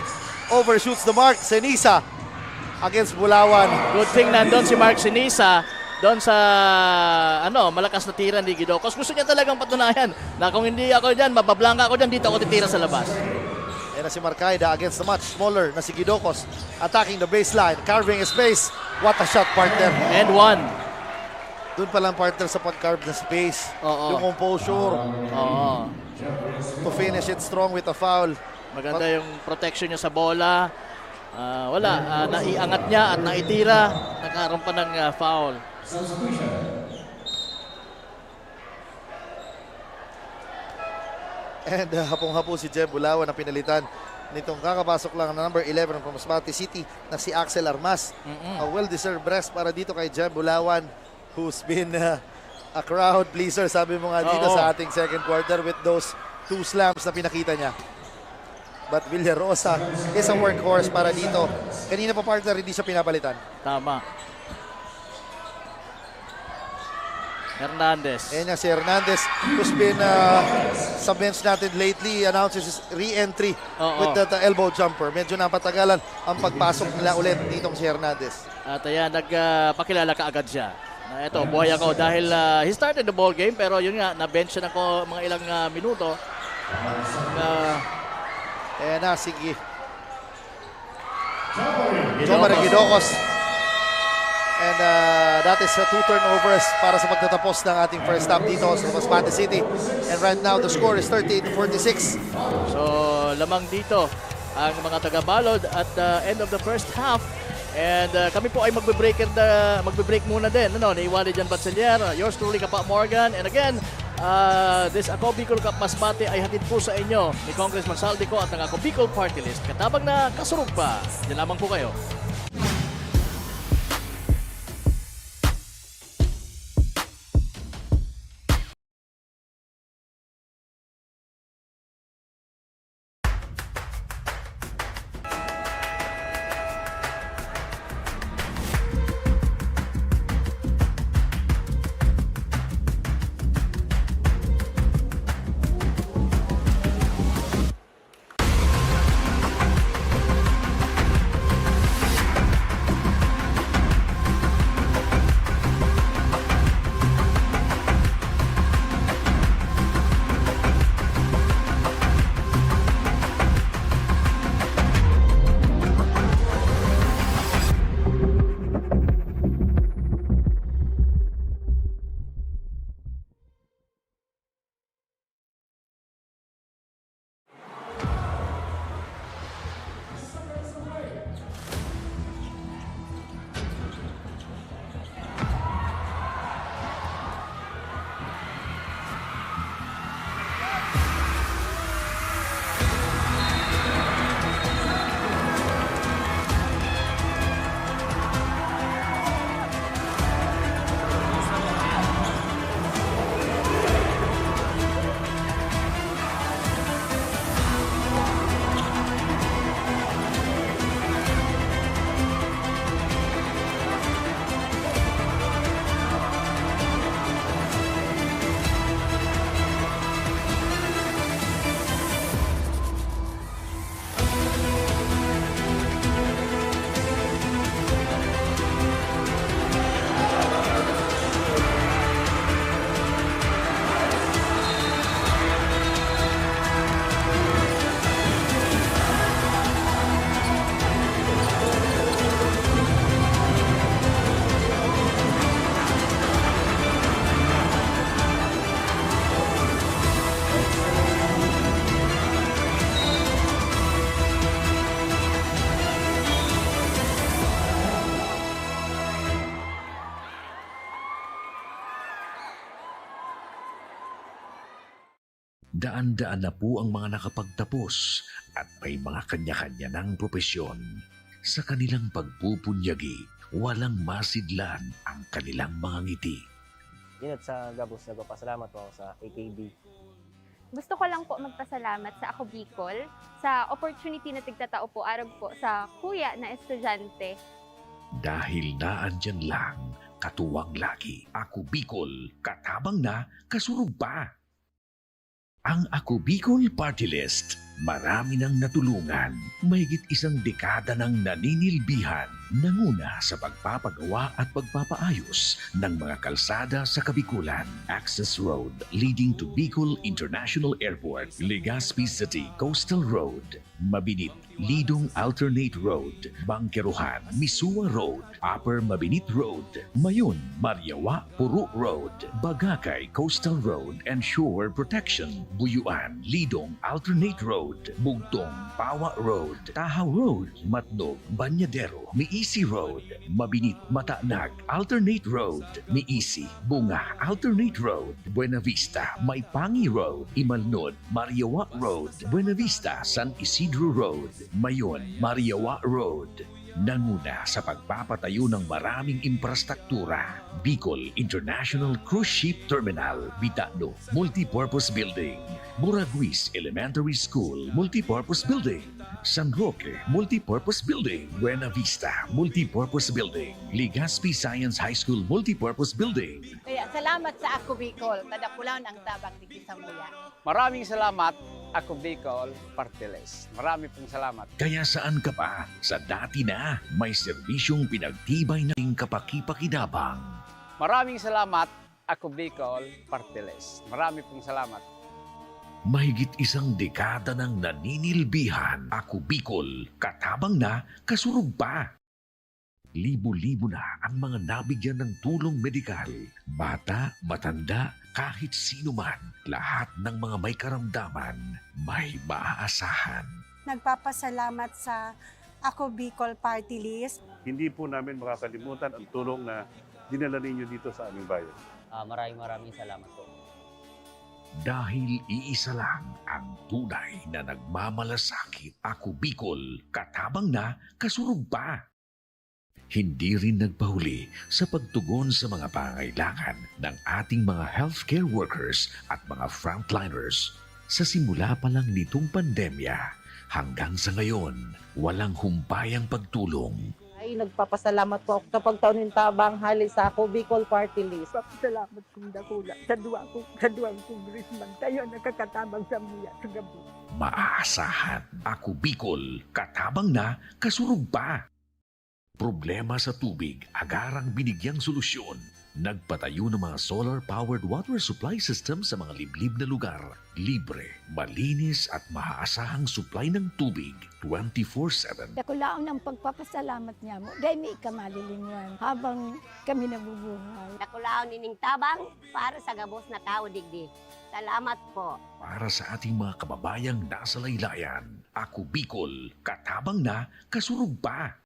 overshoots the mark. Senisa against Bulawan. Good thing nandun si Mark Sinisa doon sa malakas na tira ni Guidocos. Gusto niya talagang patunayan na kung hindi ako dyan, mabablangka ako dyan, dito ako titira sa labas. Yan na si Marcaida against the much smaller na si Guidocos. Attacking the baseline, carving a space. What a shot, partner. And one. Doon pa lang, partner, sa pag-carve na space. Oo. Yung composure Oo. to finish it strong with a foul. Maganda yung protection niya sa bola. Naiangat niya at naitira. Nagkaroon pa ng foul. And hapong-hapo si Jeb Bulawan na pinalitan nitong kakapasok lang na number 11 from Masbate City na si Axel Armas. A well-deserved rest para dito kay Jeb Bulawan, who's been a crowd pleaser, sabi mo nga dito Oo. sa ating second quarter with those 2 slams na pinakita niya. But Villarosa is a workhorse para dito. Kanina pa, partner, hindi siya pinapalitan. Tama. Hernandez. Ayan nga si Hernandez, who's been sa bench natin lately, announces his re-entry Oo. with the elbow jumper. Medyo napatagalan ang pagpasok nila ulit ditong si Hernandez. At ayan, nagpakilala ka agad siya. Ito, buhay ako dahil he started the ball game pero yun nga, na-bench siya ng mga ilang minuto. Ayan na, sige. Jomar Guidocos. And that is 2 turnovers para sa pagtatapos ng ating first half dito sa Masbate City. And right now, the score is 38-46. So, lamang dito ang mga taga-Balod at the end of the first half. And kami po ay magbe-break muna din. Ni Wally Jan Batsellier, yours truly, Kapa Morgan. And again, this Ako Bicol Cup Masbate ay hatid po sa inyo ni Congressman Saldico at ng Ako Bicol Party List. Katabang na kasurog pa. Diyan lamang po kayo. Daan-daan na po ang mga nakapagtapos at may mga kanya-kanya ng propesyon. Sa kanilang pagpupunyagi, walang masidlan ang kanilang mga ngiti. Yun at sa Gabos, nagpapasalamat po ako sa AKB. Gusto ko lang po magpasalamat sa Ako Bicol sa opportunity na tigtatao po arag po sa kuya na estudyante. Dahil naandyan lang, katuwang lagi, Ako Bicol, katabang na, kasurog pa. Ang Ako Bicol Party List, marami nang natulungan, mahigit isang dekada ng naninilbihan, nanguna sa pagpapagawa at pagpapaayos ng mga kalsada sa Kabikulan. Access Road leading to Bicol International Airport, Legazpi City Coastal Road, Mabinit, Lidong Alternate Road, Bangkeruhan, Misua Road, Upper Mabinit Road, Mayon, Mariawa, Puro Road, Bagakay Coastal Road and Shore Protection, Buyuan, Lidong Alternate Road, Bugtong, Pawa Road, Tahaw Road, Matnog, Banyadero, Miisi Road, Mabinit, Mataanag, Alternate Road, Miisi, Bunga, Alternate Road, Buena Vista, Maipangi Road, Imalnod, Mariawa Road, Buena Vista, San Isidro Road, Mayon, Mariawa Road. Nanguna sa pagpapatayo ng maraming infrastruktura. Bicol International Cruise Ship Terminal, Bitano, Multipurpose Building, Buraguis Elementary School, Multipurpose Building, San Roque, Multipurpose Building, Buena Vista, Multipurpose Building, Legazpi Science High School, Multipurpose Building. Kaya salamat sa Ako Bicol, tadapulan ang tabang ni Kisamuya. Maraming salamat, Ako Bicol Party List. Marami pong salamat. Kaya saan ka pa? Sa dati na, may serbisyong pinagtibay ng kapakipakinabang. Maraming salamat, Ako Bicol Party List. Marami pong salamat. Mahigit isang dekada ng naninilbihan, Ako Bicol, katabang na, kasurog pa. Libo-libo na ang mga nabigyan ng tulong medikal. Bata, matanda, kahit sino man, lahat ng mga may karamdaman, may maaasahan. Nagpapasalamat sa Ako Bicol Party List. Hindi po namin makakalimutan ang tulong na dinala ninyo dito sa aming bayan. Maraming salamat po. Dahil iisa lang ang tunay na nagmamalasakit, Ako Bicol, katabang na, kasurog pa. Hindi rin nagpahuli sa pagtugon sa mga pangailangan ng ating mga healthcare workers at mga frontliners. Sa simula pa lang nitong pandemya, hanggang sa ngayon, walang humpayang pagtulong. Ay, nagpapasalamat po ako sa pagtaunin tabang hali sa Ako Bicol Party List. Salamat kong dakula sa duwang congressman. Kayo nakakatabang sa muya sa gabi. Maaasahan, Ako Bicol, katabang na, kasurog pa. Problema sa tubig, agarang binigyang solusyon. Nagpatayo ng mga solar-powered water supply system sa mga liblib na lugar. Libre, malinis at maaasahang supply ng tubig 24/7. Dakulaon ang pagpapasalamat niya mo. Dahil may ikamalilingan habang kami nabubuhay. Nakulaon nining tabang para sa gabos na tao digdi. Salamat po. Para sa ating mga kababayang nasa laylayan, Ako Bicol, katabang na, kasurog pa.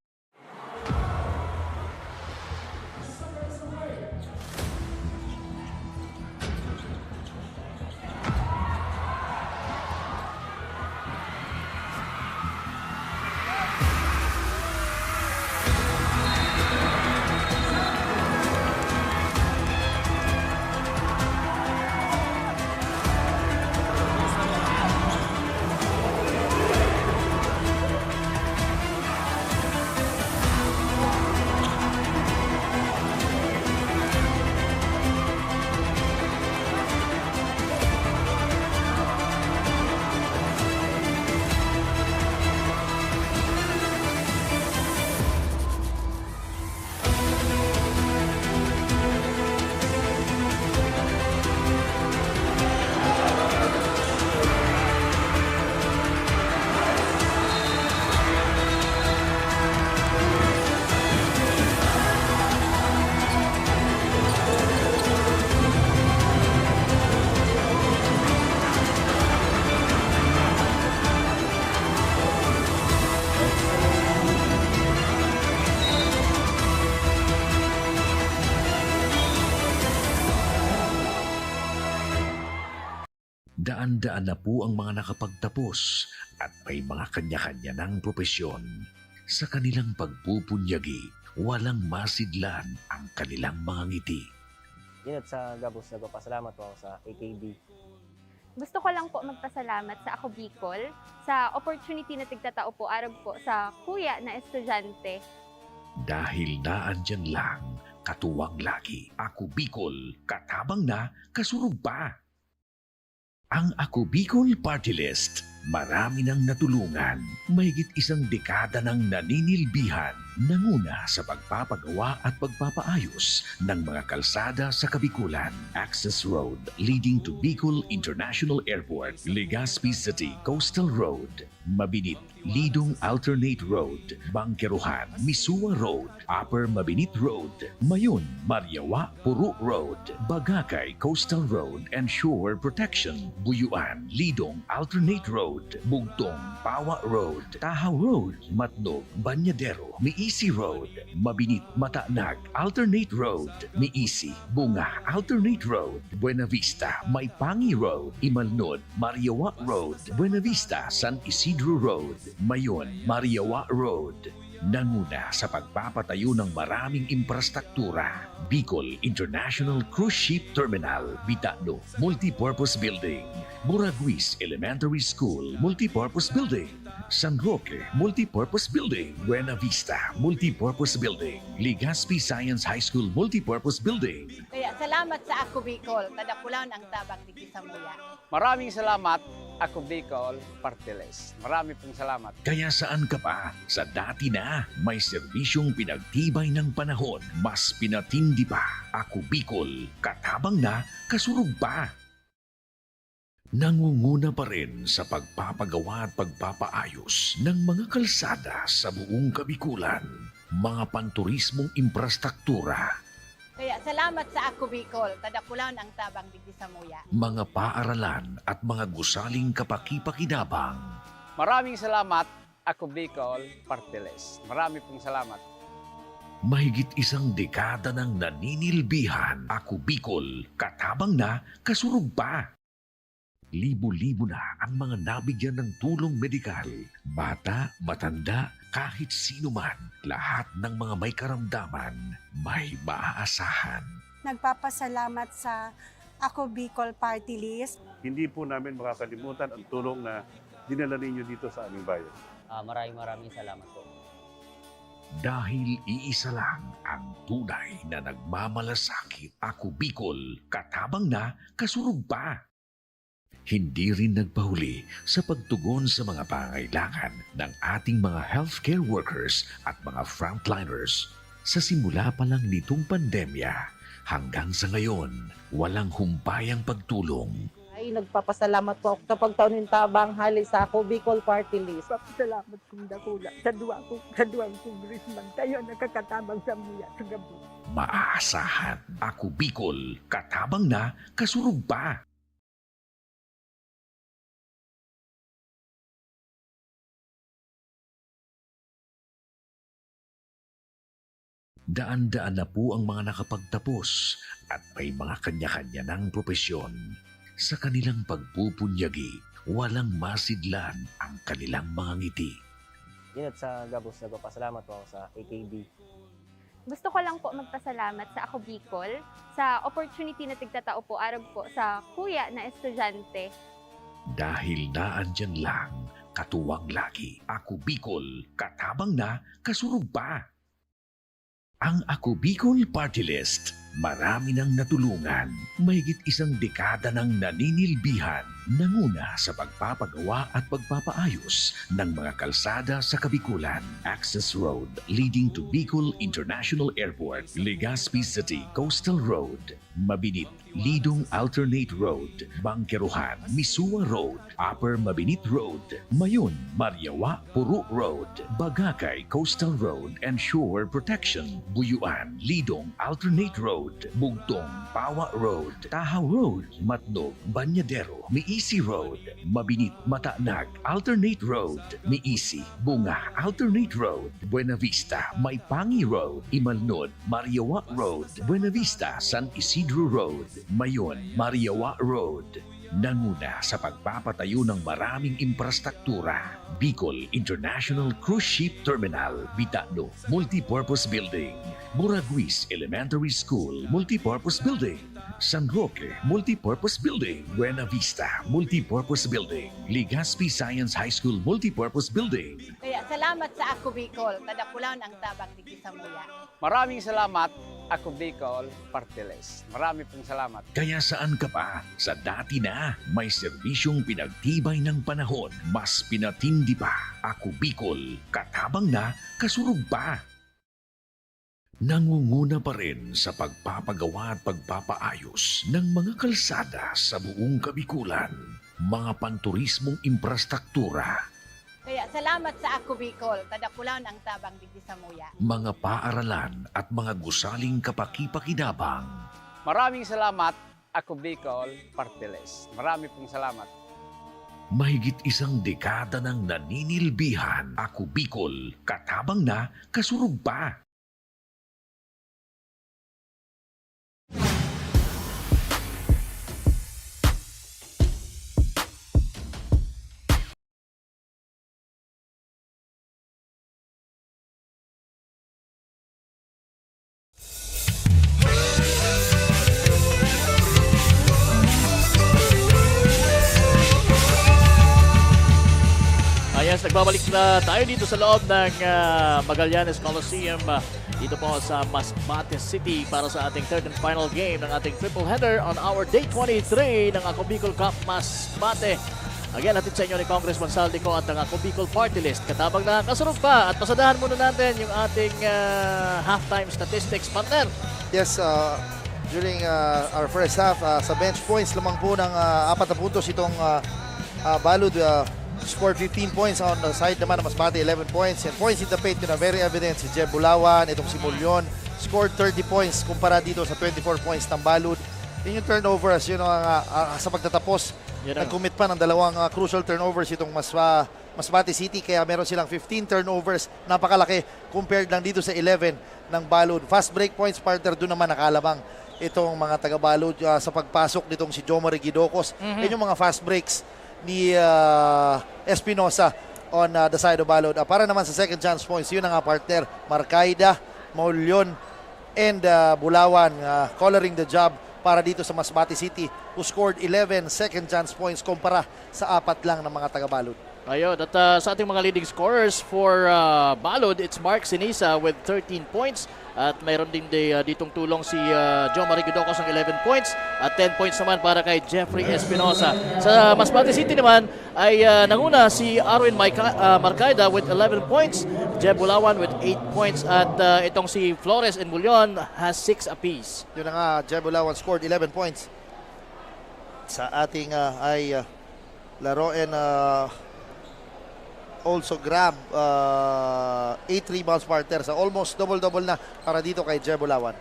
Daan-daan na po ang mga nakapagtapos at may mga kanya-kanya ng propesyon. Sa kanilang pagpupunyagi, walang masidlan ang kanilang mga ngiti. Yun at sa Gabos, nagpapasalamat po ako sa AKB. Gusto ko lang po magpasalamat sa Ako Bicol sa opportunity na tigtatao po arag po sa kuya na estudyante. Dahil naandyan lang, katuwang lagi, Ako Bicol, katabang na, kasurog pa. Ang Ako Bicol Party List, marami nang natulungan, mahigit isang dekada ng naninilbihan, nanguna sa pagpapagawa at pagpapaayos ng mga kalsada sa Kabikulan. Access Road leading to Bicol International Airport, Legazpi City Coastal Road, Mabinit, Lidong Alternate Road, Bangkeruhan, Misua Road, Upper Mabinit Road, Mayon, Mariawa, Puro Road, Bagakay Coastal Road and Shore Protection, Buyuan, Lidong Alternate Road, Bugtong, Pawa Road, Tahaw Road, Matnog, Banyadero, Miisi Road, Mabinit, Matanag, Alternate Road, Miisi, Bunga, Alternate Road, Buena Vista, Maipangi Road, Imalnod, Mariawa Road, Buena Vista, San Isidro Road, Mayon, Mariawa Road. Nanguna sa pagpapatayo ng maraming infrastruktura. Bicol International Cruise Ship Terminal, Bitano, Multipurpose Building, Buraguis Elementary School, Multipurpose Building, San Roque, Multipurpose Building, Buena Vista, Multipurpose Building, Legazpi Science High School, Multipurpose Building. Kaya salamat sa Ako Bicol, tadapulan ang tabang di Samuya. Maraming salamat, Ako Bicol Party List. Marami pong salamat. Kaya saan ka pa? Sa dati na, may serbisyong pinagtibay ng panahon. Mas pinatindi pa. Ako Bicol, katabang na, kasurog pa. Nangunguna pa rin sa pagpapagawa at pagpapaayos ng mga kalsada sa buong Kabikulan. Mga panturismong infrastruktura, Kaya salamat sa Ako Bicol, tadapulan ang tabang di Samuya. mga paaralan at mga gusaling kapaki-pakinabang. Maraming salamat, Ako Bicol Party List. Marami pong salamat. Mahigit isang dekada ng naninilbihan, Ako Bicol, katabang na, kasurog pa. Libo-libo na ang mga nabigyan ng tulong medikal. Bata, matanda, kahit sino man, lahat ng mga may karamdaman, may maaasahan. Nagpapasalamat sa Ako Bicol Party List. Hindi po namin makakalimutan ang tulong na dinala ninyo dito sa aming bayan. Maraming salamat po. Dahil iisa lang ang tunay na nagmamalasakit, Ako Bicol, katabang na, kasurog pa. Hindi rin nagpahuli sa pagtugon sa mga pangailangan ng ating mga healthcare workers at mga frontliners. Sa simula pa lang nitong pandemya, hanggang sa ngayon, walang humpayang pagtulong. Ay, nagpapasalamat po ako sa pagtaunin tabang hali sa Ako Bicol Party List. Salamat kong dakula sa duwang congressman. Tayo nakakatabang sa muya sa gabi. Maaasahan, Ako Bicol, katabang na, kasurog pa. Daan-daan na po ang mga nakapagtapos at may mga kanya-kanya ng propesyon. Sa kanilang pagpupunyagi, walang masidlan ang kanilang mga ngiti. Yun at sa Gabos, nagpapasalamat po ako sa AKB. Gusto ko lang po magpasalamat sa Ako Bicol sa opportunity na tigtatao po arag po sa kuya na estudyante. Dahil naandyan lang, katuwang lagi, Ako Bicol, katabang na, kasurog pa. Ang Ako Bicol Party List, marami nang natulungan, mahigit isang dekada ng naninilbihan, nanguna sa pagpapagawa at pagpapaayos ng mga kalsada sa Kabikulan. Access Road leading to Bicol International Airport, Legazpi City Coastal Road, Mabinit, Lidong Alternate Road, Bangkeruhan, Misua Road, Upper Mabinit Road, Mayon, Mariawa, Puro Road, Bagakay Coastal Road and Shore Protection, Buyuan, Lidong Alternate Road, Bugtong, Pawa Road, Tahaw Road, Matnog, Banyadero, Miisi Road, Mabinit, Matanag, Alternate Road, Miisi, Bunga, Alternate Road, Buena Vista, Maipangi Road, Imalnod, Mariawa Road, Buena Vista, San Isidro Road, Mayon, Mariawa Road. Nanguna sa pagpapatayo ng maraming infrastruktura. Bicol International Cruise Ship Terminal, Bitano, Multipurpose Building. Muraguis Elementary School, Multipurpose Building. San Roque, Multipurpose Building. Buena Vista, Multipurpose Building. Legazpi Science High School, Multipurpose Building. Kaya salamat sa Ako Bicol, tadakulaon ang tabang digdi sa muya. Maraming salamat, Ako Bicol Party-list. Marami pong salamat. Kaya saan ka pa? Sa dati na, may serbisyong pinagtibay ng panahon. Mas pinatindi pa. Ako Bicol, katabang na, kasurug pa. Nangunguna pa rin sa pagpapagawa at pagpapaayos ng mga kalsada sa buong Kabikulan. Mga panturismong infrastruktura. Kaya salamat sa Ako Bicol, tadakulaon ang tabang digdi sa muya. Mga paaralan at mga gusaling kapakipakinabang. Maraming salamat, Ako Bicol Party-list. Marami pong salamat. Mahigit isang dekada ng naninilbihan. Ako Bicol, katabang na, kasurug pa. Yes, nagbabalik na tayo dito sa loob ng Magallanes Coliseum dito po sa Masbate City para sa ating third and final game ng ating triple header on our day 23 ng Ako Bicol Cup Masbate. Again, hatid sa inyo ni Congressman Saldico at ng Ako Bicol Party List. Katabang na kasurog pa at pasadahan muna natin yung ating halftime statistics, partner. Yes, during our first half, sa bench points lamang po ng 4 na puntos itong Balud. Scored 15 points on the side naman ng Masbate, 11 points. And points in the paint, yun na very evident. Si Jeb Bulawan, itong si Mulyon, scored 30 points kumpara dito sa 24 points ng Balud. Yun yung turnovers, yun ang sa pagtatapos. Nag-commit pa ng dalawang crucial turnovers itong Masbate City, kaya meron silang 15 turnovers. Napakalaki compared lang dito sa 11 ng Balud. Fast break points, partner, doon naman nakalabang itong mga taga-Balud sa pagpasok nitong si Jomari Guidocos. Yun yung mga fast breaks ni Espinosa on the side of Balud. Para naman sa second chance points, yun ang partner, Marcaida, Maulyon, and Bulawan coloring the job para dito sa Masbate City, who scored 11 second chance points kumpara sa 4 lang ng mga taga-Balud. Ayun, at sa ating mga leading scorers for Balud, it's Mark Sinisa with 13 points. At mayroon din ditong tulong si Jomari Guidocos ng 11 points. At 10 points naman para kay Jeffrey Espinosa. Sa Masbate City naman ay nanguna si Arwin Marcaida with 11 points. Jeb Bulawan with 8 points. At itong si Flores and Mulyon has 6 apiece. Yun na nga, Jeb Bulawan scored 11 points. Sa ating ay laruin also grab 8 rebounds, partner, sa almost double-double na para dito kay Jeb Bulawan.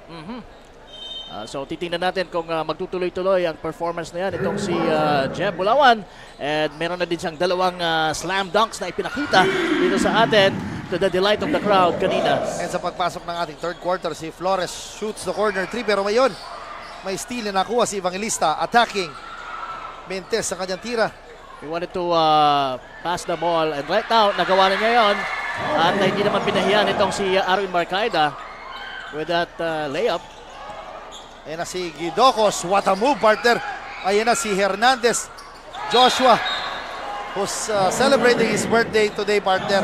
So titingnan natin kung magtutuloy-tuloy ang performance na yan itong si Jeb Bulawan, and meron na din siyang dalawang slam dunks na ipinakita dito sa atin to the delight of the crowd kanina. And sa pagpasok ng ating third quarter, si Flores shoots the corner 3, pero mayon may steal na nakuha si Evangelista, attacking Mentes sa kanyang tira. He wanted to pass the ball, and right now, nagawa na niya yun. At hindi naman pinahiyan itong si Arwin Marcaida with that layup. Ayan na si Guidocos, what a move, partner. Ayan na si Hernandez Joshua, who's celebrating his birthday today, partner.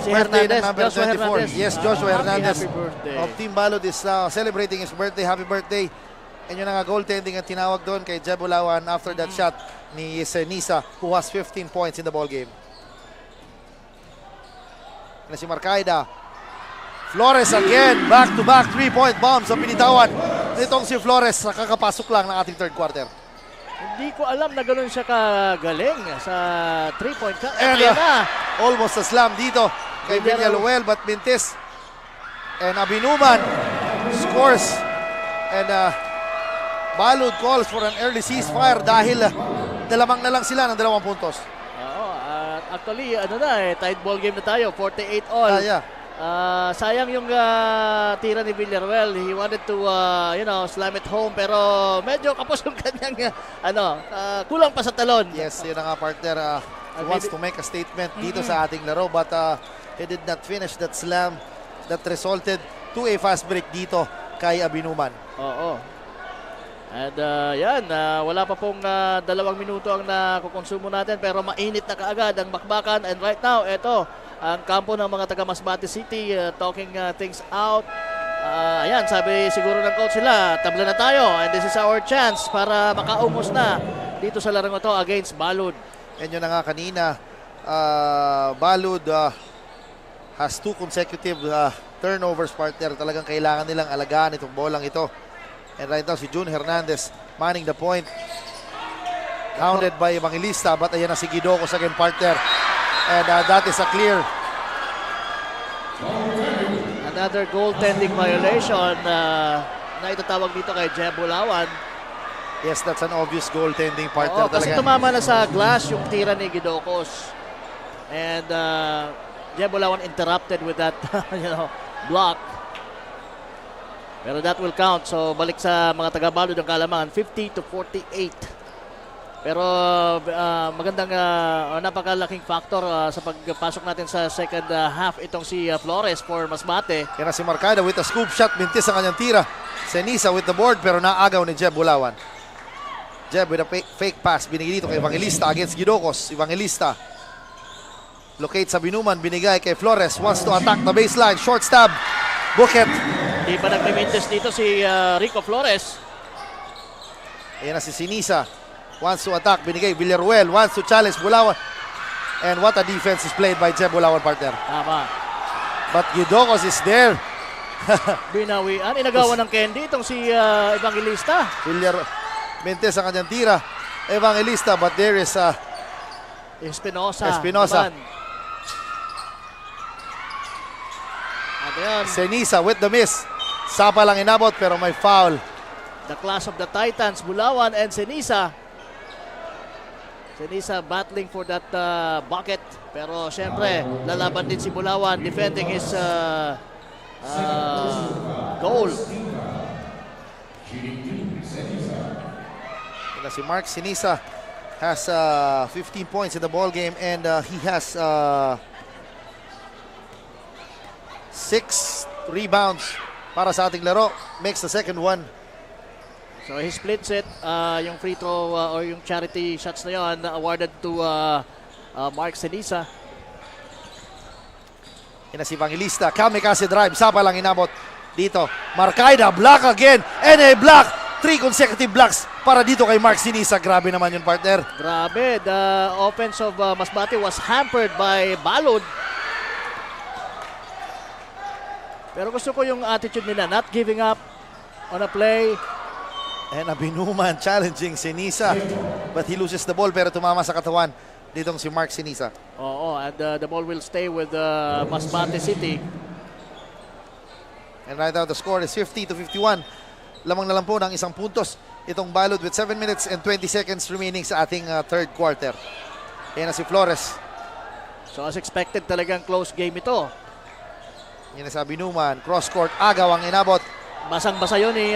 Si Hernandez, number Joshua 24. Hernandez. Yes, Joshua Hernandez Happy birthday. of Team Balud is celebrating his birthday. Happy birthday. And yun nga goaltending ang tinawag doon kay Jeb Bulawan after that shot ni Senisa, who has 15 points in the ball game. Na si Marcaida. Flores again, back-to-back 3-point bombs ang pinitawan nitong si Flores sa kakapasok lang ng ating third quarter. Hindi ko alam na ganoon siya kagaling sa 3-point ka. And almost a slam dito kay Villaluel, but Mintis and Abinuman scores, and Balud calls for an early ceasefire dahil dalamang na lang sila ng 2 puntos. Oo, actually, tied ball game na tayo, 48 all. Yeah. Sayang yung tira ni Villaruel. He wanted to, slam it home. Pero medyo kapos yung kanyang, kulang pa sa talon. Yes, yun nga partner. He wants to make a statement dito sa ating laro. But he did not finish that slam that resulted to a fast break dito kay Abinuman. Oo. And wala pa pong 2 minuto ang nakukonsumo natin. Pero mainit na kaagad ang bakbakan. And right now, ito, ang kampo ng mga taga Masbate City talking things out. Ayan, sabi siguro ng coach sila, tabla na tayo and this is our chance para makaumos na dito sa larong ito against Balud. And yun na nga kanina, Balud has 2 consecutive turnovers partner. Talagang kailangan nilang alagaan itong bolang ito. And right now si June Hernandez manning the point. Counted by Evangelista, but ayan na si Guidocos again partner. And that is a clear. Another goaltending violation na itatawag dito kay Jeb Bulawan. Yes, that's an obvious goaltending partner. Kasi tumama na sa glass yung tira ni Guidocos. And Jeb Bulawan interrupted with that block. Pero that will count. So balik sa mga taga-Balud ang kalamangan, 50-48. Pero magandang napakalaking factor sa pagpasok natin sa second half itong si Flores for Masbate. Yan na si Marcaida with a scoop shot. Mintis ang kanyang tira. Senisa with the board pero naagaw ni Jeb Bulawan. Jeb with a fake pass. Binigay dito kay Evangelista against Guidocos. Evangelista locate sa Binuman. Binigay kay Flores. Wants to attack the baseline. Short stab. Bucket. Di pa nagmimintis dito si Rico Flores. Yan na si Senisa. Wants to attack, binigay Villaruel, wants to challenge Bulawan. And what a defense is played by Jeb Bulawan partner. Tama. But Guidocos is there. Binawian, inagawan ng Candy itong si Evangelista. Mentes ang kanyang tira. Evangelista, but there is Espinosa. Senisa with the miss. Sapa lang inabot pero may foul. The class of the Titans, Bulawan and Senisa. Senisa battling for that bucket. Pero syempre, lalaban din si Bulawan defending his goal. Si Mark Senisa has 15 points in the ball game and he has 6 rebounds para sa ating laro. Makes the second one. So he splits it, yung free throw or yung charity shots na yun awarded to Mark Senisa. Yan na si Evangelista, kamikaze drive, sapa lang inabot dito. Marcaida, block again, and a block. 3 consecutive blocks para dito kay Mark Senisa. Grabe naman yun partner. Grabe, the offense of Masbate was hampered by Balud. Pero gusto ko yung attitude nila, not giving up on a play. And Abinuman challenging Senisa. But he loses the ball pero tumama sa katawan ditong si Mark Senisa. Oo, and the ball will stay with Masbate City. And right now the score is 50-51. Lamang na lang po ng 1 puntos itong Balud with 7 minutes and 20 seconds remaining sa ating third quarter. Yan na si Flores. So as expected talagang close game ito. Yan na si Abinuman. Cross court, agaw ang inabot. Basang-basa yun ni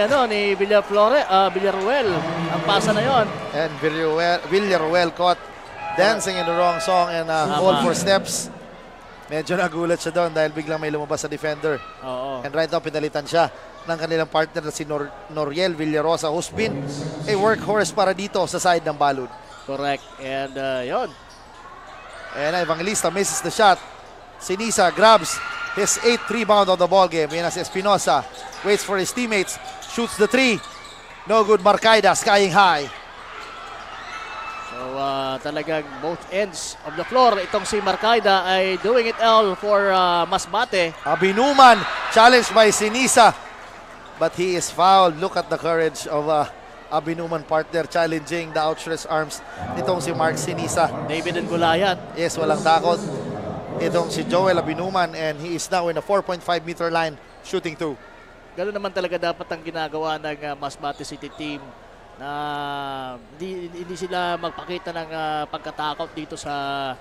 Villaruel. Ang pasa na yon. And Villaruel caught dancing in the wrong song and all 4 steps. Medyo nagulat siya doon dahil biglang may lumabas sa defender. Oo. And right now pinalitan siya ng kanilang partner na si Noriel Villarosa who's been a workhorse para dito sa side ng Balud. Correct. And yon. And Evangelista misses the shot. Senisa grabs his 8th rebound of the ball game. Yan na si Espinosa. Waits for his teammates. Shoots the 3. No good. Marcaida skying high. So talagang both ends of the floor. Itong si Marcaida ay doing it all for Masbate. Abinuman challenged by Senisa. But he is fouled. Look at the courage of Abinuman partner challenging the outstretched arms nitong si Mark Senisa. David and Goliath. Yes, walang takot. Itong si Joel Abinuman and he is now in a 4.5 meter line shooting 2. Ganoon naman talaga dapat ang ginagawa ng Masbate City team na hindi sila magpakita ng pagkatakot dito sa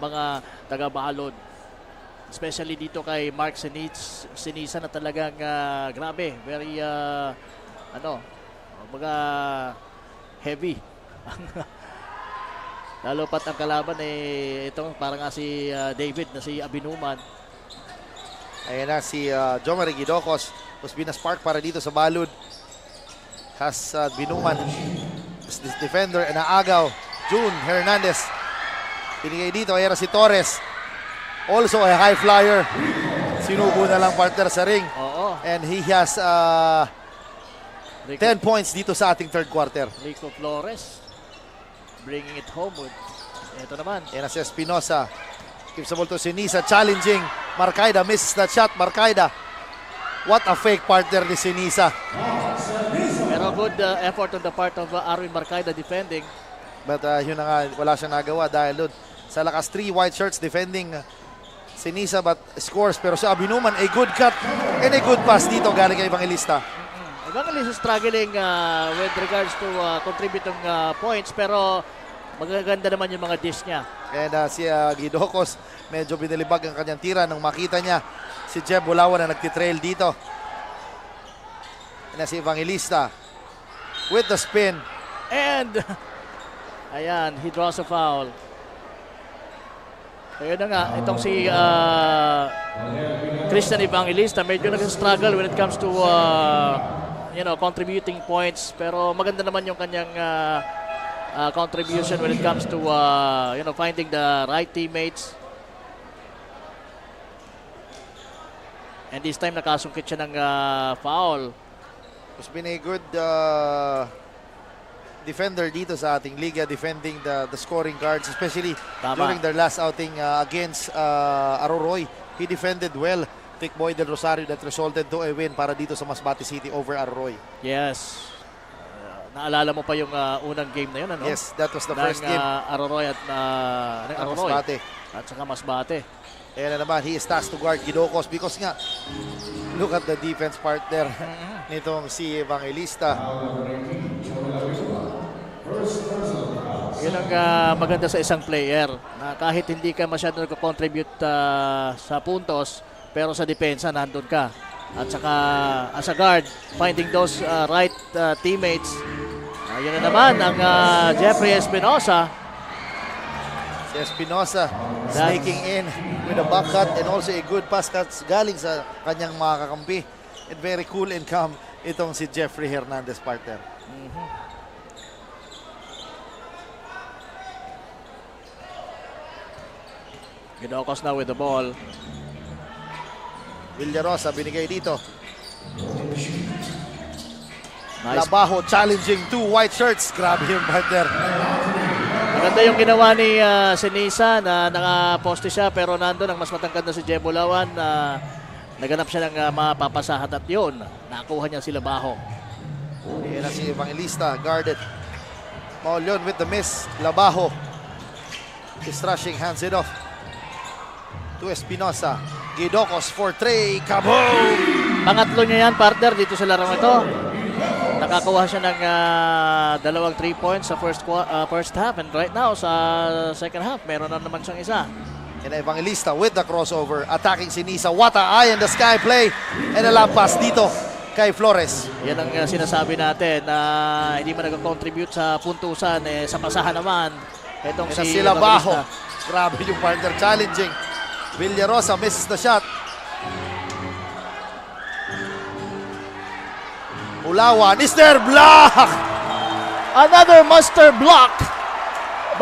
mga taga-Balud. Especially dito kay Mark Sinisa na talagang grabe. Very, mga heavy. Lalo pat ang kalaban ito parang nga si David na si Abinuman. Ayan na si Jomari Gidocos who's been a spark para dito sa Balud. Has Binuman as this defender and naagaw. June Hernandez. Pinigay dito. Ayan na si Torres. Also a high flyer. Sinubo na lang partner sa ring. Oo. And he has 10 points dito sa ating third quarter. Rico Flores bringing it home. Ito naman. Ayan na si Espinosa. Keeps the ball to Sinisa. Challenging. Marcaida misses that shot. Marcaida. What a fake partner ni Sinisa. Pero good effort on the part of Arwin Marcaida defending. But yun na nga, wala siyang nagawa dahil doon sa lakas 3 white shirts defending Sinisa but scores. Pero sa Abinuman, a good cut and a good pass dito galing kay Evangelista. Evangelista struggling with regards to contributing points pero magaganda naman yung mga dish niya. And si Gidocos, medyo binilibag ang kanyang tira nung makita niya si Jeb Bulawan na nagtitrail dito. And si Evangelista with the spin. And ayan, he draws a foul. Ayun na nga, itong si Christian Evangelista medyo nag-struggle when it comes to contributing points. Pero maganda naman yung kanyang contribution when it comes to finding the right teammates. And this time nakasungkit siya ng foul. It's been a good defender dito sa ating liga, defending the scoring guards, especially during their last outing against Aroroy. He defended well. Tick Boy Del Rosario that resulted to a win para dito sa Masbate City over Aroroy. Yes. Naalala mo pa yung unang game na yun, ano? Yes, that was the first game. Aroroy at Aroroy. Masbate. At saka Masbate. Ayan na naman, he is tasked to guard Gidocos because nga, look at the defense partner nitong si Evangelista. Yun ang maganda sa isang player na kahit hindi ka masyado nag-contribute sa puntos pero sa depensa nandun ka. At saka as a guard, finding those right teammates. Yun na naman ang Jeffrey Espinosa. Si Espinosa snaking in with a back cut and also a good pass cuts galing sa kanyang mga kakampi. And very cool and calm itong si Jeffrey Hernandez partner. Gidocos now with the ball. Villarosa binigay dito. Nice. Labajo challenging 2 white shirts. Grabe yung partner. Maganda yung ginawa ni Sinisa na nakaposte siya pero nandun ang mas matangkad na si Jeb Bulawan. Naganap siya ng mapapasahat at yun. Nakuha niya si Labajo. Yan na si Evangelista guarded. Maulion with the miss. Labajo is rushing, hands it off to Espinosa. Gidocos for 3. Kaboom! Pangatlo niya yan, partner, dito sa larong ito. Nakakuha siya ng 2 3 points sa first half. And right now, sa second half, meron na naman siyang isa. And Evangelista with the crossover. Attacking Sinisa. What a eye in the sky play. And a lap pass dito kay Flores. Yan ang sinasabi natin na hindi man nag-contribute sa puntusan. Sa pasahan naman. Itong si Labajo. Grabe yung partner challenging. Villarosa misses the shot. Bulawan is there. Block! Another monster block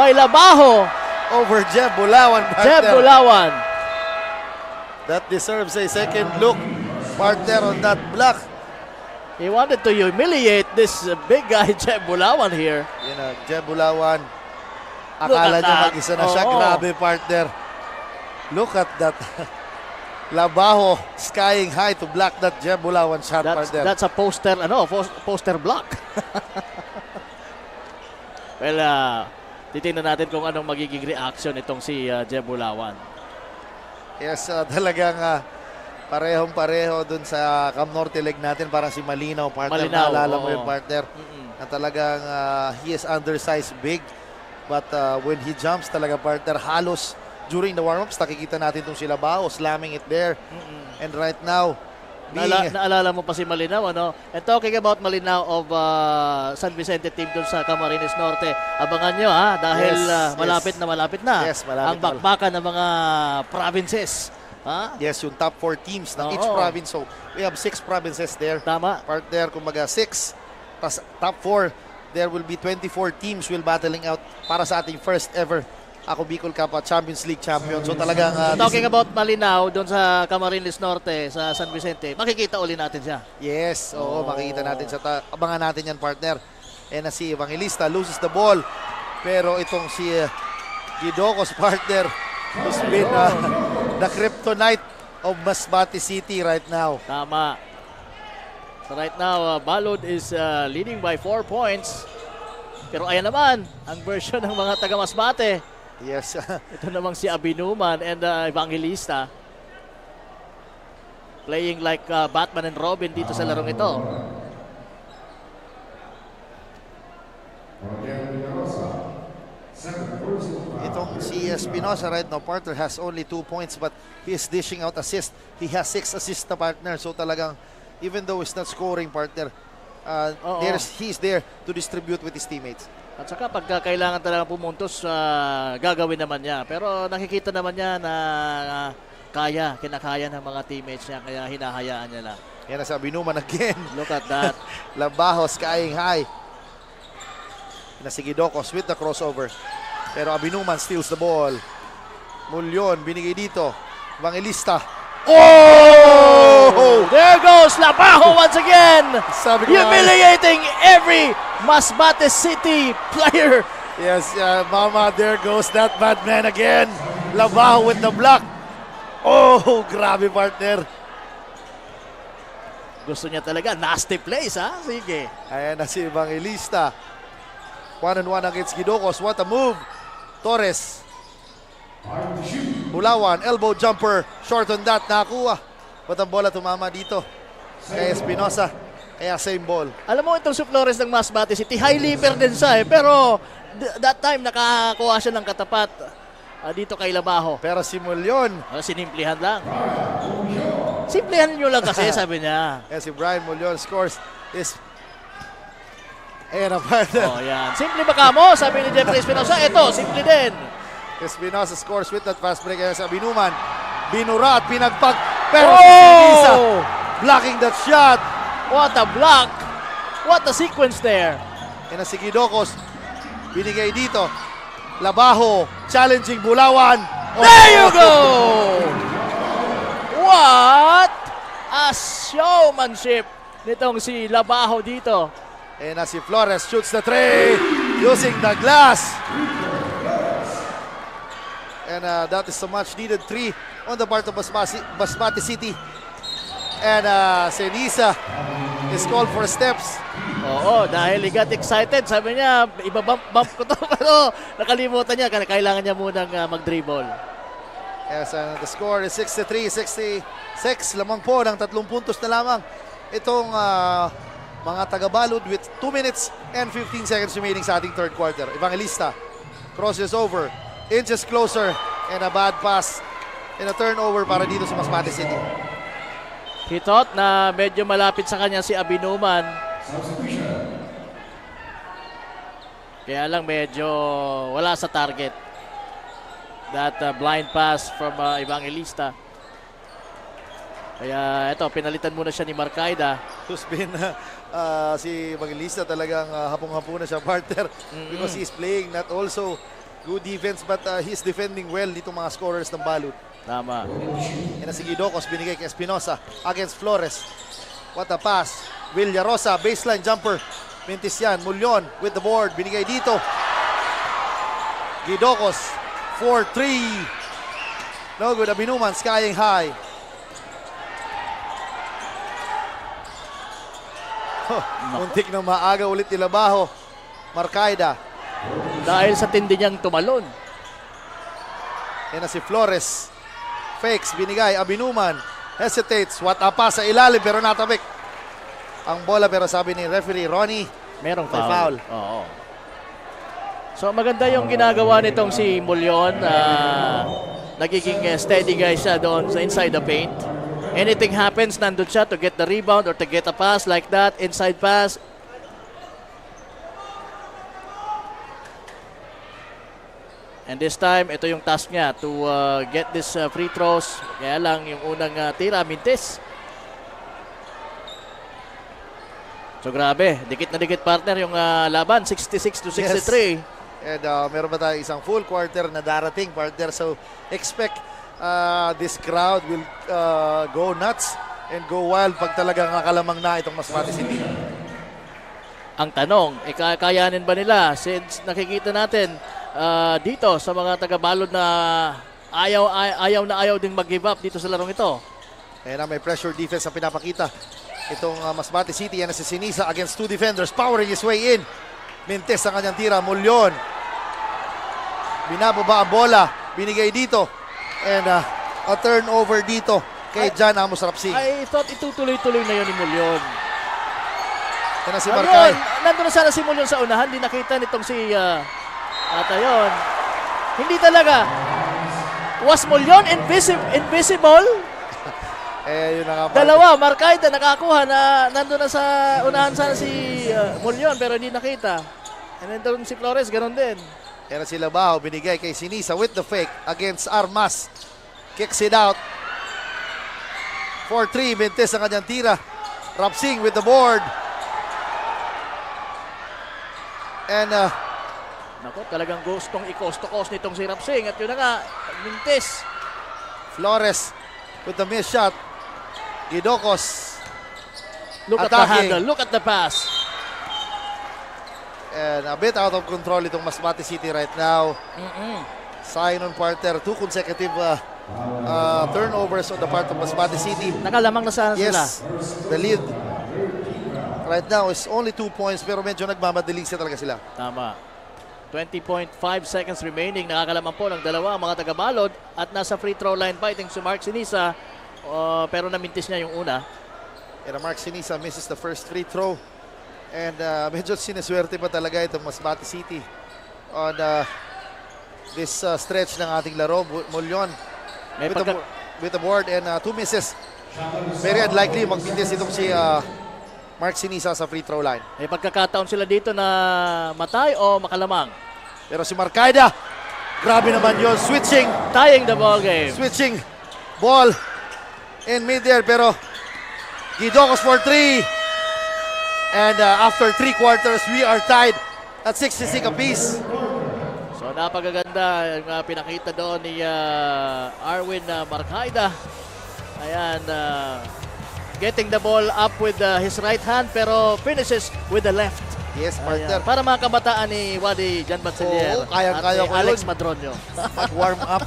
by Labajo. Over Jeb Bulawan. Jeb Bulawan. That deserves a second look. Partner on that block. He wanted to humiliate this big guy, Jeb Bulawan here. Yun na, Jeb Bulawan. Akala niya mag-isa na siya. Grabe, partner. Look at that. Labajo skying high to block that Jeb Bulawan shot, partner. That's a poster block. Well, titingnan natin kung anong magiging reaction itong si Jeb Bulawan. Yes, talagang parehong-pareho dun sa Cam Norte leg natin. Parang si Malinaw, partner. Naalala mo yung partner. Na talagang he is undersized big. But when he jumps, talaga partner, halos during the warm-ups, nakikita natin itong sila Bao, slamming it there. And right now, Naalala mo pa si Malinaw, ano? And talking about Malinaw of San Vicente team doon sa Camarines Norte, abangan nyo ha, dahil malapit na Yes, malapit ang bakbakan ng mga provinces. Ha? Yes, yung top 4 teams ng each province. So, we have 6 provinces there. Tama. Part there, kumbaga 6. Tapos top 4, there will be 24 teams will battling out para sa ating first ever Ako Bicol Cup Champions League champion. So talagang talking about Malinaw doon sa Camarines Norte sa San Vicente, makikita uli natin siya. Yes, oo, makikita natin siya. Abangan natin yan, partner. And si Evangelista loses the ball. Pero itong si Gidocos, partner, who's been the kryptonite of Masbate City right now. Tama. So right now, Balud is leading by 4 points. Pero ayan naman, ang version ng mga taga Masbate. Yes. Ito namang si Abinuman and Evangelista. Playing like Batman and Robin dito sa larong ito. Itong si Espinosa right now, partner, has only 2 points but he is dishing out assist. He has 6 assists na partner. So talagang, even though he's not scoring, partner, he's there to distribute with his teammates. At saka pagka kailangan talaga pumuntos, gagawin naman niya. Pero nakikita naman niya na kinakaya ng mga teammates niya, kaya hinahayaan niya lang. Yan na sa Binuman again. Look at that. Labahos, skying high. Nasigidocos with the crossover. Pero Abinuman steals the ball. Mulyon, binigay dito. Evangelista. Oh! There goes Labajo once again. Humiliating every Masbate City player. Yes, Mama, there goes that bad man again. Labajo with the block. Oh, grabe, partner. Gusto niya talaga. Nasty plays, ha? Sige. Ayan na si Evangelista. 1-on-1 against Gidocos. What a move. Torres. Bulawan, elbow jumper. Short on that, nakakuha. But ang bola tumama dito kay Espinosa. Kaya same ball. Alam mo itong si Flores ng Masbate City, high leaper din siya pero that time nakakuha siya ng katapat dito kay Labajo. Pero si Mulyon, sinimplihan lang. Simplihan nyo lang kasi, sabi niya. Si Brian Mulyon scores is ayan na, partner. Oh, yan. Simple ba ka mo? Sabi ni Jeffrey Espinosa. Ito, simple din. Espinosa scores with that fast break. Ayan sa Binuman. Binura at pinagpag. Pero si Sinisa blocking that shot. What a block. What a sequence there. Ayan na si Gidocos. Binigay dito. Labajo. Challenging Bulawan. There you go! What a showmanship nitong si Labajo dito. And as si Flores shoots the tray using the glass. And that is a much needed 3 on the part of Masbate City. And Sinisa is called for steps. Oo, dahil he got excited. Sabi niya, ibabump ko to. Pero nakalimutan niya, kailangan niya munang mag-dribble. Yes, and the score is 63-66. Lamang po ng 3 puntos na lamang. Itong mga taga-Balud with 2 minutes and 15 seconds remaining sa ating third quarter. Evangelista crosses over, inches closer, and a bad pass and a turnover para dito sa Masbate City. He thought na medyo malapit sa kanya si Abinuman. Kaya lang medyo wala sa target. That blind pass from Evangelista. Kaya ito, pinalitan muna siya ni Marcaida. Who's been si Evangelista talagang hapong-hapo na siya, partner. Because he's playing not also good defense but he's defending well dito mga scorers ng Balud. Tama. Yan na si Gidocos, binigay kay Espinosa against Flores. What a pass. Villarosa, baseline jumper. Mintis yan. Mulyon with the board. Binigay dito. Gidocos, 4-3. No good. Abinuman, skying high. Muntik na maaga ulit ni Labajo. Marcaida. Dahil sa tindi niyang tumalon. Yan na si Flores. Fakes, binigay. Abinuman hesitates. What a pass sa ilalim pero natabik. Ang bola pero sabi ni referee Ronnie, merong may foul. Oo. So maganda yung ginagawa nitong si Mulyon. nagiging steady guys siya doon sa inside the paint. Anything happens, nandun siya to get the rebound or to get a pass like that, inside pass. And this time, ito yung task niya to get this free throws. Kaya lang yung unang tira, mintis. So grabe, dikit na dikit partner yung laban, 66-63. Yes. And meron pa tayo isang full quarter na darating, partner. So expect this crowd will go nuts and go wild pag talagang nakalamang na itong Masbate City. Ang tanong, kakayanin ba nila? Since nakikita natin dito sa mga taga-Balud na ayaw ding mag-give up dito sa larong ito. Ayan na, may pressure defense na pinapakita. Itong Masbate City, yan na si Sinisa against two defenders, powering his way in. Mintes ang kanyang tira, Mulyon. Binababa ang bola, binigay dito. And a turnover dito kay John Amos Rapsing. I thought itutuloy-tuloy na yun ni Mulyon. Yan na si Markay. Nandun na sana si Mulyon sa unahan, di nakita nitong si Atayon. Hindi talaga. Was Mulyon invisible? Yun na nga, dalawa, Markayda nakakuha na nandun na sa unahan sana si Mulyon pero hindi nakita. And then doon si Flores, ganun din. Yan na si Labaho, binigay kay Sinisa with the fake against Armas. Kicks it out. 4-3, Mintes ang kanyang tira. Rapsing with the board. And Nako, talagang gustong i-coast-to-coast nitong si Rapsing. At yun na nga, Mintes. Flores with the missed shot. Gidocos. Look at the handle, look at the pass. And a bit out of control itong Masbate City right now. Sign on partner, 2 consecutive turnovers on the part of Masbate City. Nakalamang na sana sila. Yes, the lead right now is only 2 points pero medyo nagmamadaling talaga sila. Tama. 20.5 seconds remaining. Nakakalaman po ng dalawa ang mga taga-Balod at nasa free throw line pa itong si Mark Sinisa. Pero namintis niya yung una. And Mark Sinisa misses the first free throw. And medyo sineswerte pa talaga itong Masbate City on this stretch ng ating laro. Mulyon with the board and 2 misses. Very unlikely magpintis itong si Mark Sinisa sa free throw line. May pagkakataon sila dito na matay o makalamang. Pero si Markayda, grabe naman yun. Switching. Tying the ball game. Switching ball in mid-air pero Gidocos for 3. And after 3 quarters, we are tied at 66 apiece. So napakaganda yung pinakita doon ni Arwin Markayda. Ayan, getting the ball up with his right hand pero finishes with the left. Yes, partner. Para mga kabataan ni Wadi Jan Batselier kaya at Alex Madronio. Mag-warm up.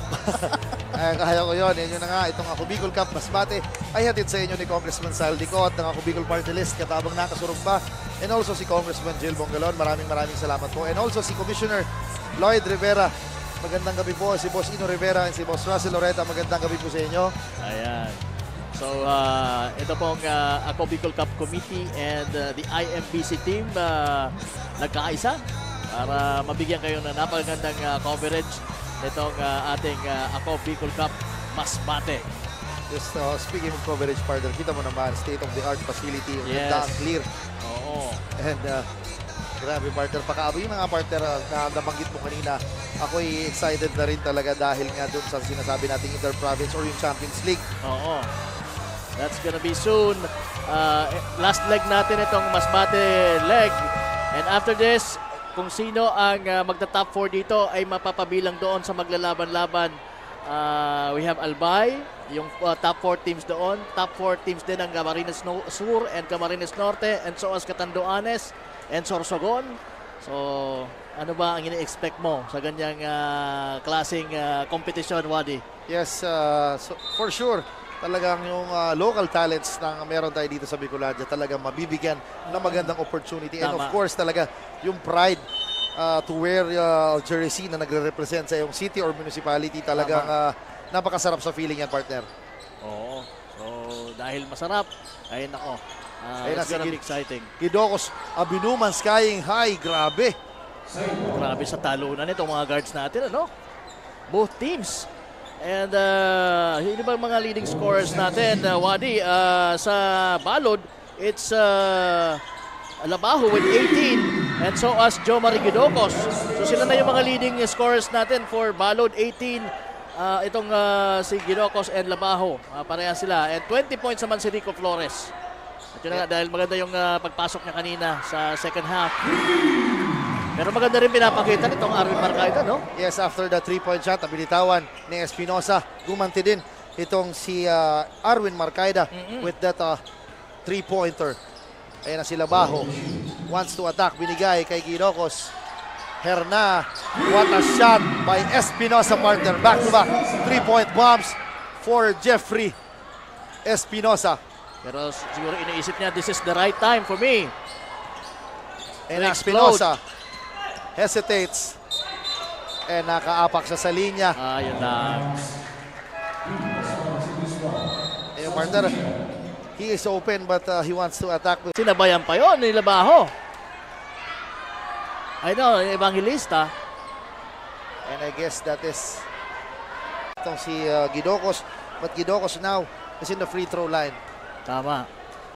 Kaya ko yun. Yan yun na nga. Itong Ako Bicol Cup Masbate ay hatid sa inyo ni Congressman Saldico at ng Ako Bicol Party List katabang nakasurog pa. And also si Congressman Jill Bongalon. Maraming salamat po. And also si Commissioner Lloyd Rivera. Magandang gabi po. Si Boss Ino Rivera and si Boss Russell Loretta. Magandang gabi po sa inyo. Ayan. So, ito pong Ako Bicol Cup Committee and the IMBC team nagkaisa para mabigyan kayo ng napakagandang coverage nitong ating Ako Bicol Cup Masbate. Just speaking of coverage, partner, kita mo naman, state-of-the-art facility, yes. Clear. Oo. And grabe, partner, pakaabo yun nga, partner, na nabanggit mo kanina. Ako'y excited na rin talaga dahil nga doon sa sinasabi nating Inter-Province or yung Champions League. Oo. That's gonna be soon. Last leg natin itong Masbate leg. And after this, kung sino ang magta-top 4 dito ay mapapabilang doon sa maglalaban-laban. We have Albay, yung top 4 teams doon. Top 4 teams din ang Camarines Sur and Camarines Norte and so as Catanduanes and Sorsogon. So, ano ba ang ini-expect mo sa ganyang klaseng competition, Wadi? Yes, so for sure. Talagang yung local talents na meron tayo dito sa Bicolandia talagang mabibigyan ng magandang opportunity. And of course talaga yung pride to wear jersey na nagre-represent sa yung city or municipality talagang napakasarap sa feeling yan, partner. Oo. So dahil masarap, ay nako. It's gonna be exciting. Gidocos, Abinuman skying high, grabe. Grabe sa talunan itong mga guards natin, ano? Both teams. And yun bang mga leading scorers natin, Wadi, sa Balod, it's Labajo with 18 and so as Jomar Gidocos. So sila na yung mga leading scorers natin for Balod, 18 itong si Gidocos and Labajo. Pareha sila. And 20 points naman si Rico Flores. At yun na nga, dahil maganda yung pagpasok niya kanina sa second half. Pero maganda rin pinapakita nitong Arwin Marcaida, no? Yes, after the 3-point shot, abilitawan ni Espinosa. Gumanti din itong si Arwin Marcaida with that 3-pointer. Ayan na si Labajo. Wants to attack, binigay kay Gidocos. Herna, what a shot by Espinosa, partner. Back-to-back, 3-point bombs for Jeffrey Espinosa. Pero siguro iniisip niya, this is the right time for me. And Espinosa hesitates and nakaapak sa linya. Yun lang. Yung partner, he is open but he wants to attack. Sinabayan pa yun ni Labajo. I know, Evangelista. And I guess that is itong si Gidocos. But Gidocos now is in the free throw line. Tama.